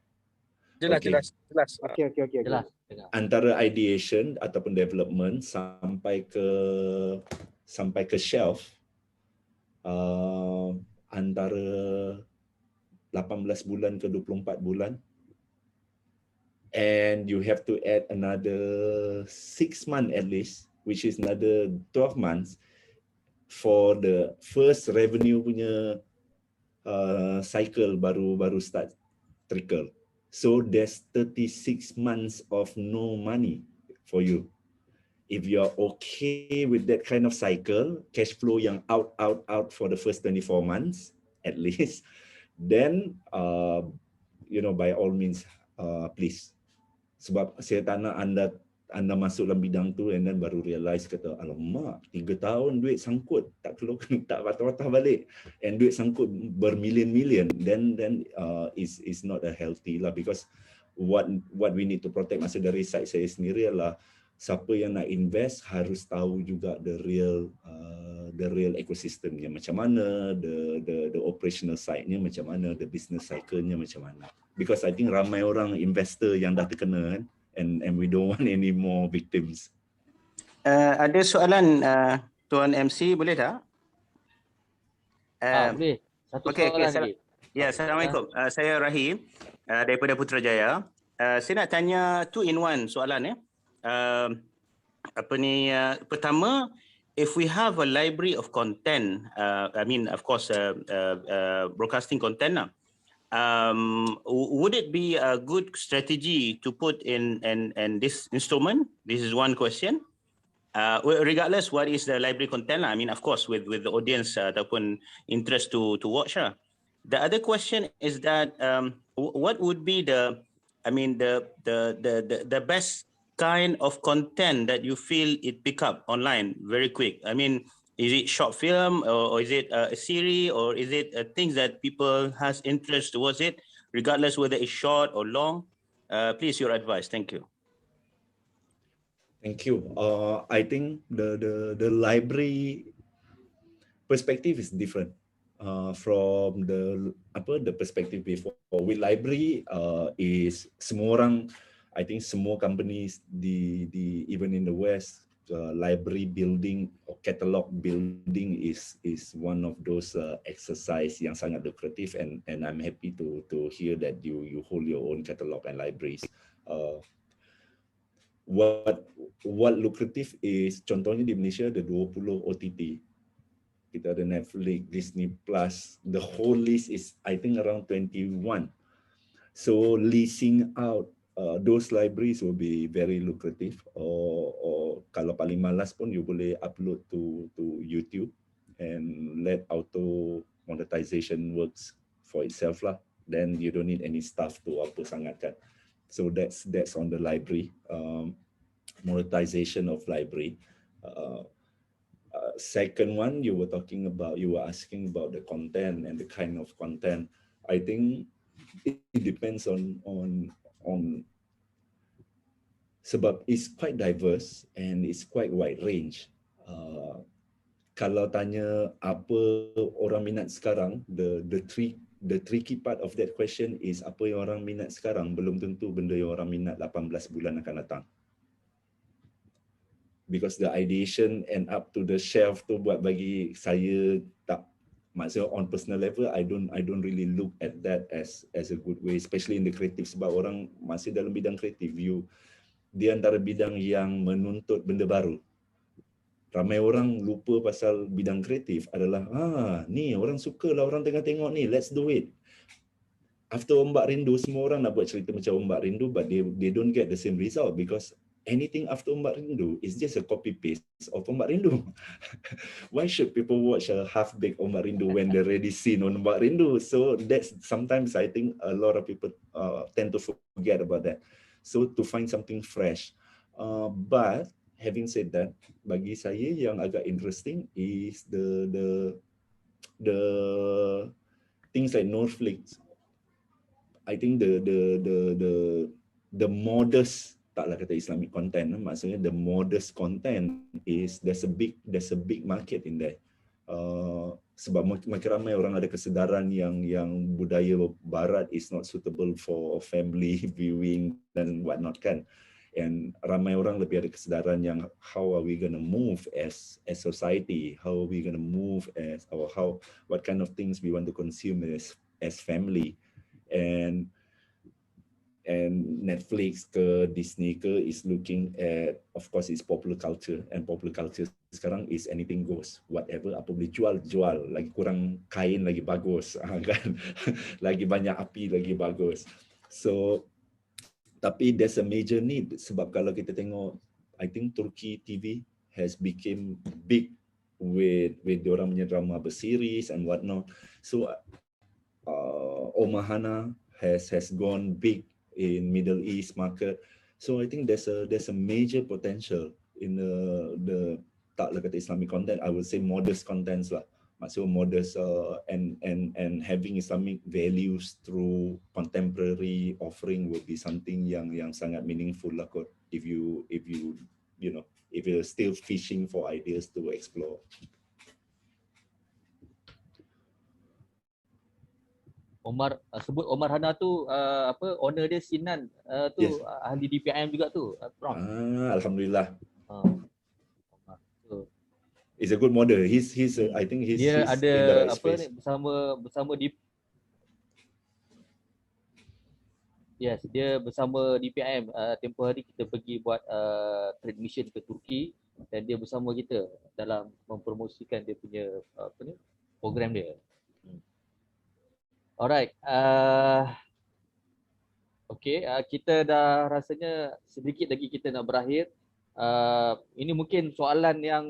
Jelas, Okey. jelas. Okey. Jelas. Dengar. Antara ideation ataupun development sampai ke shelf antara 18 bulan ke 24 bulan, and you have to add another 6 months at least, which is another 12 months for the first revenue punya cycle baru start trickle. So there's 36 months of no money for you. If you're okay with that kind of cycle, cash flow yang out for the first 24 months at least, then by all means please. Sebab saya tak nak anda masuk dalam bidang tu and then baru realize kata, alamak, 3 tahun duit sangkut, tak keluar, tak patah-patah balik, and duit sangkut bermillion-million, then is not a healthy lah, because what we need to protect, masa dari side saya sendiri adalah siapa yang nak invest harus tahu juga the real ecosystemnya macam mana, the operational side-nya macam mana, the business cycle-nya macam mana. Because I think ramai orang investor yang dah terkena kan, and we don't want any more victims. Ada soalan Tuan MC, boleh tak? Boleh. Satu soalan lagi. Ya, Assalamualaikum. Saya Rahim daripada Putrajaya. Saya nak tanya 2-in-1 soalan ya. Pertama, if we have a library of content, of course broadcasting content lah, would it be a good strategy to put in this instrument? This is one question. Regardless what is the library content lah. Of course with the audience ataupun interest to watch lah. The other question is that what would be the best kind of content that you feel it pick up online very quick? Is it short film or is it a series, or is it things that people has interest towards it, regardless whether it's short or long? Please, your advice. Thank you. Thank you. I think the library perspective is different from the perspective before. With library is semua orang, I think semua companies even in the West, library building or catalog building is one of those exercise yang sangat lucrative, and I'm happy to hear that you hold your own catalog and libraries. What lucrative is, contohnya di Malaysia ada 20 OTT. Kita ada Netflix, Disney Plus, the whole list is I think around 21. So leasing out those libraries will be very lucrative, or kalau paling malas pun you boleh upload to YouTube and let auto monetization works for itself lah. Then you don't need any staff to apa sangat kan. So that's on the library, monetization of library. Second one, you were asking about the content and the kind of content. I think it depends on sebab it's quite diverse and it's quite wide range. Kalau tanya apa orang minat sekarang, the tricky part of that question is apa yang orang minat sekarang belum tentu benda yang orang minat 18 bulan akan datang. Because the ideation and up to the shelf tu buat bagi saya tak, maksudnya on personal level, I don't really look at that as a good way, especially in the creative, sebab orang masih dalam bidang kreatif, dia antara bidang yang menuntut benda baru. Ramai orang lupa pasal bidang kreatif adalah, ni orang suka lah, orang tengah tengok ni, let's do it. After Ombak Rindu, semua orang nak buat cerita macam Ombak Rindu, but they don't get the same result, because anything after Ombak Rindu is just a copy-paste of Ombak Rindu. Why should people watch a half-baked Ombak Rindu when they're already seen on Ombak Rindu? So that's sometimes I think a lot of people tend to forget about that. So to find something fresh. But having said that, bagi saya yang agak interesting is the things like Netflix. I think the modest, taklah kata Islamic content, maksudnya the modest content is there's a big market in there. Sebab makin ramai orang ada kesedaran yang budaya barat is not suitable for family viewing dan whatnot kan. And ramai orang lebih ada kesedaran yang how are we gonna move as society, how are we gonna move as, or what kind of things we want to consume as family. And Netflix ke Disney ke is looking at, of course, it's popular culture, and popular culture sekarang is anything goes, whatever, apa boleh jual, lagi kurang kain lagi bagus, kan, lagi banyak api lagi bagus. So tapi there's a major need, sebab kalau kita tengok, I think Turkey TV has become big with diorang punya drama berseries and whatnot. So Omar Hana has gone big in Middle East market. So I think there's a major potential in the taklah kata Islamic content, I would say modest contents lah. Maksudnya modest and having Islamic values through contemporary offering would be something yang sangat meaningful lah kot, if you know, if you're still fishing for ideas to explore. Omar sebut Omar Hana tu apa, owner dia Sinan tu, yes. Ahli DPIM juga tu, Prof. Alhamdulillah. So, it's a good model. I think he's dia ada in the right apa space. ni, bersama di Yes, dia bersama DPIM. Tempoh hari kita pergi buat trade mission ke Turki, dan dia bersama kita dalam mempromosikan dia punya apa ni, program dia. Alright, okay, kita dah rasanya sedikit lagi kita nak berakhir. Ini mungkin soalan yang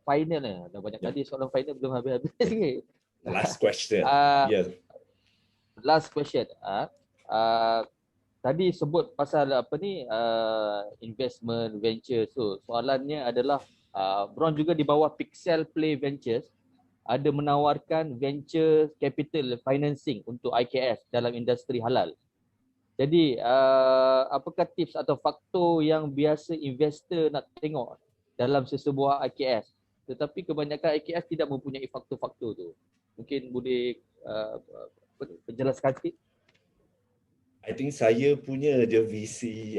final lah. Dah banyak kali soalan final belum habis-habis lagi. Last question. Yes. Last question. Tadi sebut pasal apa ni, investment venture. So soalannya adalah Bron juga di bawah Pixel Play Ventures ada menawarkan venture capital financing untuk IKS dalam industri halal. Jadi apakah tips atau faktor yang biasa investor nak tengok dalam sesebuah IKS? Tetapi kebanyakan IKS tidak mempunyai faktor-faktor tu. Mungkin boleh penjelaskan sikit? I think saya punya je VC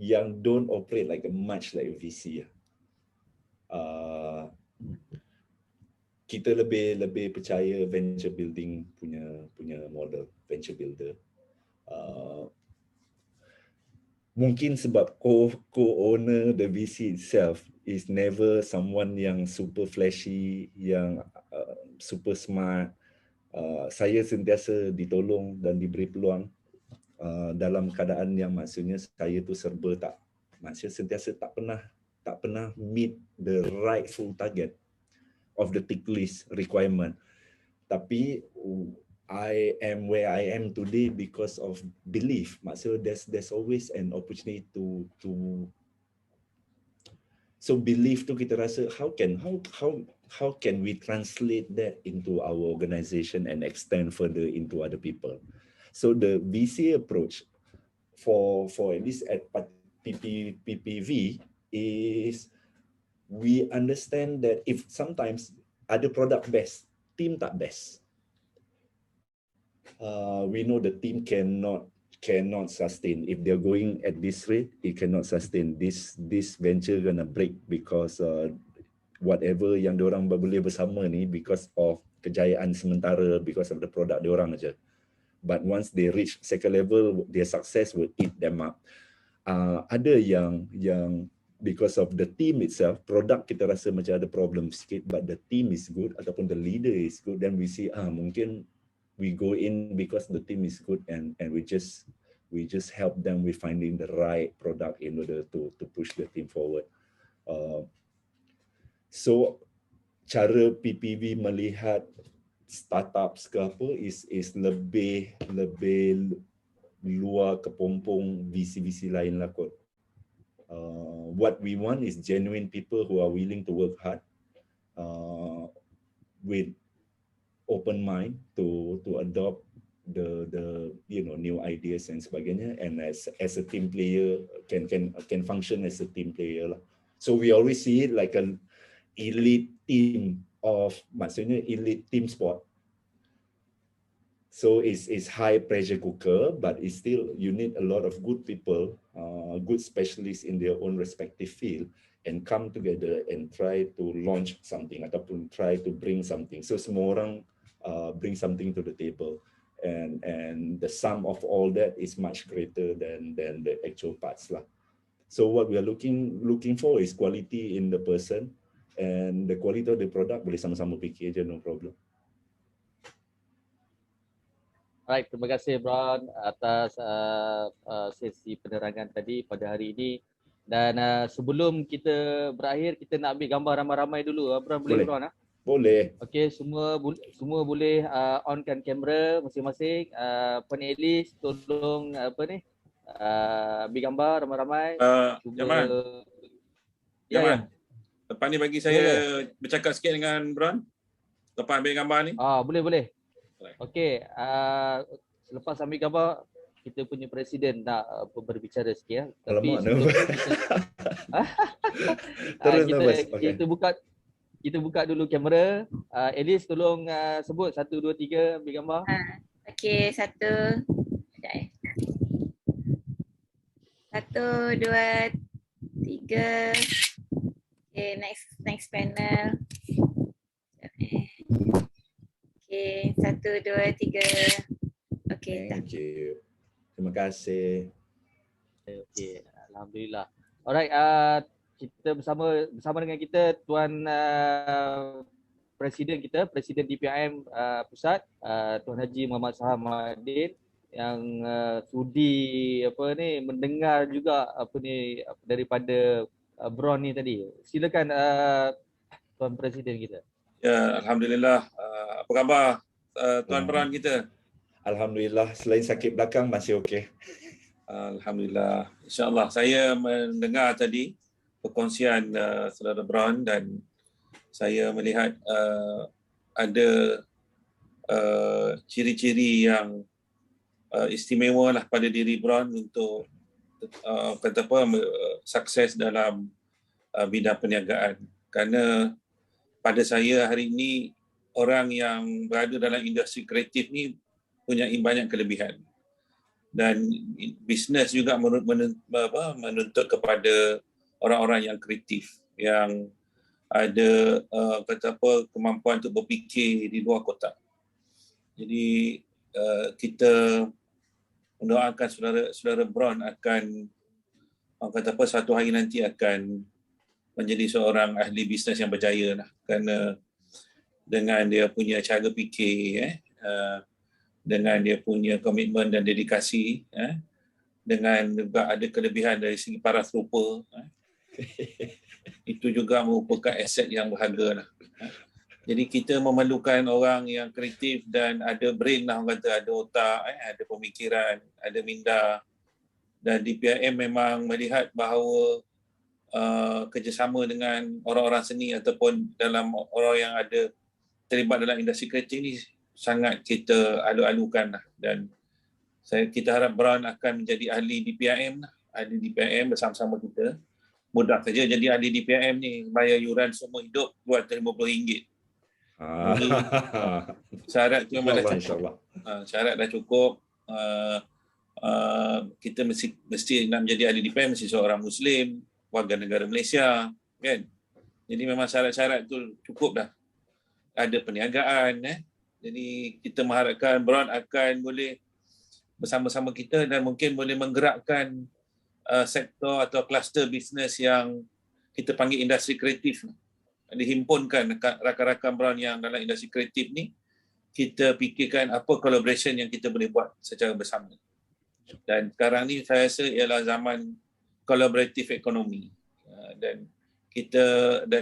yang don't operate like much like a VC. Kita lebih percaya venture building punya model, venture builder. Mungkin sebab co-owner the VC itself is never someone yang super flashy, yang super smart. Saya sentiasa ditolong dan diberi peluang dalam keadaan yang maksudnya saya tu serba tak, maksudnya sentiasa tak pernah meet the rightful target of the tick list requirement. Tapi I am where I am today because of belief. Maksudnya there's always an opportunity to so belief tu kita rasa how can we translate that into our organization and extend further into other people. So the VC approach for at least at PPV is we understand that if sometimes ada product best, team tak best. We know the team cannot sustain. If they're going at this rate, it cannot sustain. This venture gonna break because whatever yang diorang boleh bersama ni because of kejayaan sementara, because of the product diorang aja. But once they reach second level, their success will eat them up. Ada yang because of the team itself, product kita rasa macam ada problem sikit, but the team is good ataupun the leader is good, then we see mungkin we go in because the team is good and we just help them with finding the right product in order to push the team forward. So cara PPV melihat startups ke apa is lebih luar kepompong VC lain lah kot. What we want is genuine people who are willing to work hard with open mind to adopt the new ideas and sebagainya, and as a team player can function as a team player lah. So we always see it like elite team maksudnya elite team sport. So it's high pressure cooker, but it's still you need a lot of good people, good specialists in their own respective field, and come together and try to launch something ataupun try to bring something. So semua orang bring something to the table, and the sum of all that is much greater than the actual parts lah. So what we are looking for is quality in the person, and the quality of the product boleh sama-sama fikir je, no problem. Alright, terima kasih Bron atas sesi penerangan tadi pada hari ini. Dan sebelum kita berakhir, kita nak ambil gambar ramai-ramai dulu. Bron, boleh Bron? Boleh. Okey, semua boleh onkan kamera masing-masing. Panelis tolong ambil gambar ramai-ramai. Jamal. Ya. Lepas ni bagi saya bercakap sikit dengan Bron. Lepas ambil gambar ni. Boleh. Okey, selepas ambil gambar, kita punya presiden nak berbicara sikit ya. Tapi kita buka dulu kamera. Elis tolong sebut 1 2 3 ambil gambar. Okey, 1 2 3. Okay, next panel. Okay, 1 2 3. Okay, thank you. Terima kasih. Okay, alhamdulillah. Alright, kita bersama dengan kita Tuan Presiden kita, Presiden DPIM Pusat, Tuan Haji Muhammad Sahamadin, yang sudi mendengar juga daripada Bron ni tadi. Silakan Tuan Presiden kita. Ya, alhamdulillah. Apa khabar Tuan Bron kita? Alhamdulillah, selain sakit belakang masih okey. Alhamdulillah. InsyaAllah. Saya mendengar tadi perkongsian saudara Bron dan saya melihat ada ciri-ciri yang istimewa lah pada diri Bron untuk sukses dalam bidang perniagaan. Kerana pada saya hari ini orang yang berada dalam industri kreatif ni punya banyak kelebihan. Dan bisnes juga menuntut kepada orang-orang yang kreatif, yang ada kemampuan untuk berfikir di luar kotak. Jadi kita mendoakan saudara Bron akan satu hari nanti akan menjadi seorang ahli bisnes yang berjaya lah. Kerana dengan dia punya cara fikir, dengan dia punya komitmen dan dedikasi, dengan juga ada kelebihan dari segi paras rupa, itu juga merupakan aset yang berharga lah. Jadi kita memerlukan orang yang kreatif dan ada brain lah, orang kata, ada otak, ada pemikiran, ada minda. Dan DPIM memang melihat bahawa kerjasama dengan orang-orang seni ataupun dalam orang yang ada terlibat dalam industri kreatif ni sangat kita alu-alukan lah. Dan kita harap Bron akan menjadi ahli DPIM lah. Ahli DPIM bersama-sama kita. Mudah saja jadi ahli DPIM ni, bayar yuran semua hidup RM250. Jadi, syarat tu memang dah cukup. Syarat dah cukup. Kita mesti nak menjadi ahli DPIM mesti seorang Muslim, warga negara Malaysia, kan? Jadi memang syarat-syarat tu cukup dah. Ada perniagaan, Jadi kita mengharapkan Bron akan boleh bersama-sama kita dan mungkin boleh menggerakkan sektor atau kluster bisnes yang kita panggil industri kreatif. Dihimpunkan rakan-rakan Bron yang dalam industri kreatif ni, kita fikirkan apa collaboration yang kita boleh buat secara bersama. Dan sekarang ni saya rasa ialah zaman collaborative economy dan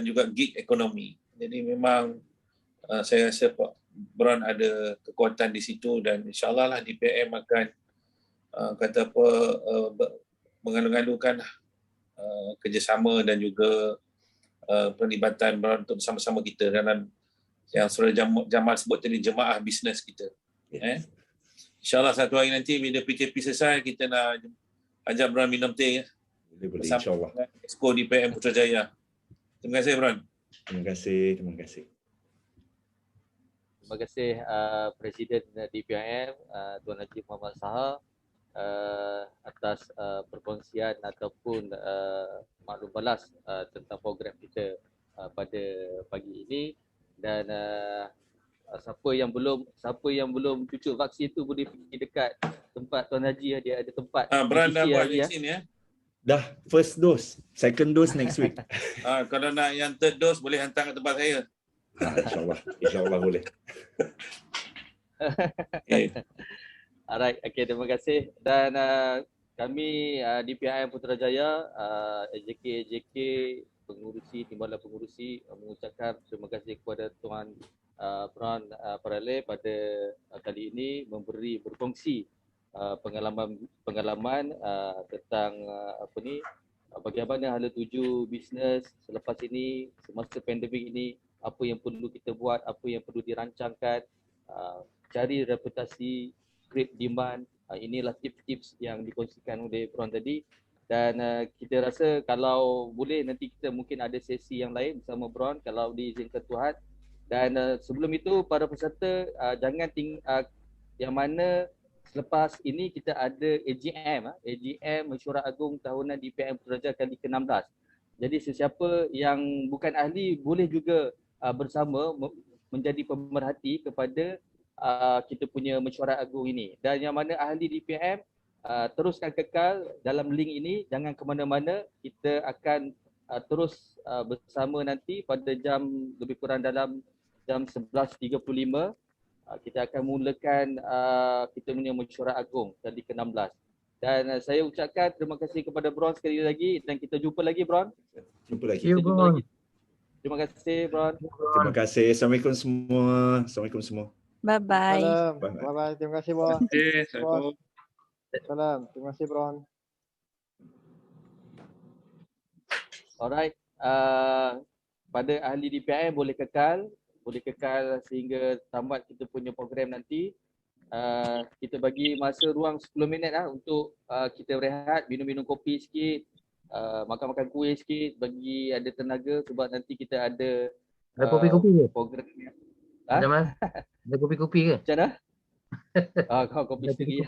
juga gig economy. Jadi memang saya rasa Bron ada kekuatan di situ dan insyaAllah lah DPIM akan mengalu-alukan kerjasama dan juga perlibatan Bron untuk bersama-sama kita dalam yang Saudara Jamal sebut tadi, jemaah bisnes kita. InsyaAllah satu hari nanti bila PKP selesai, kita nak ajak Bron minum teh boleh, insyaAllah. Exco DPIM Putrajaya. Terima kasih Bron. Terima kasih, terima kasih. Terima kasih Presiden DPIM Tuan Haji Muhammad Saha atas perkongsian ataupun maklum balas tentang program kita pada pagi ini. Dan siapa yang belum cucuk vaksin tu boleh pergi dekat tempat Tuan Haji, dia ada tempat Bran dah PCC buat hari, vaksin ya? Dah first dose, second dose next week. Kalau nak yang third dose boleh hantar ke tempat saya. InsyaAllah boleh. Okay. Alright, okay, terima kasih. Dan kami DPIM Putrajaya, AJK pengurusi, timbalan pengurusi mengucapkan terima kasih kepada Tuan Bran Parale pada kali ini berkongsi pengalaman tentang bagaimana hala tuju bisnes selepas ini, semasa pandemik ini, apa yang perlu kita buat, apa yang perlu dirancangkan, cari reputasi, create demand. Inilah tips-tips yang dikongsikan oleh Bron tadi. Dan kita rasa kalau boleh nanti kita mungkin ada sesi yang lain bersama Bron kalau diizinkan Tuhan. Dan sebelum itu para peserta jangan yang mana selepas ini kita ada AGM Mesyuarat Agung Tahunan DPIM Putrajaya kali ke-16. Jadi sesiapa yang bukan ahli boleh juga bersama menjadi pemerhati kepada kita punya mesyuarat agung ini. Dan yang mana ahli DPIM teruskan kekal dalam link ini, jangan ke mana-mana. Kita akan terus bersama nanti pada jam lebih kurang dalam jam 11.35 kita akan mulakan kita punya mesyuarat agung kali ke-16. Dan saya ucapkan terima kasih kepada Bron sekali lagi dan kita jumpa lagi Bron. Jumpa lagi. Kita jumpa lagi. Terima kasih Bron. Terima kasih. Assalamualaikum semua. Assalamualaikum semua. Bye-bye. Salam. Bye-bye. Terima kasih, Bron. Assalamualaikum. Salam. Terima kasih, Bron. Alright. Pada ahli DPIM boleh kekal sehingga tamat kita punya program nanti. Kita bagi masa ruang 10 minit untuk kita rehat, minum-minum kopi sikit, makan-makan kuih sikit bagi ada tenaga sebab nanti kita ada kopi-kopi ke? Program. Ada Mas? Ada kopi-kopi ke? Macam mana? Kau kopi sendiri.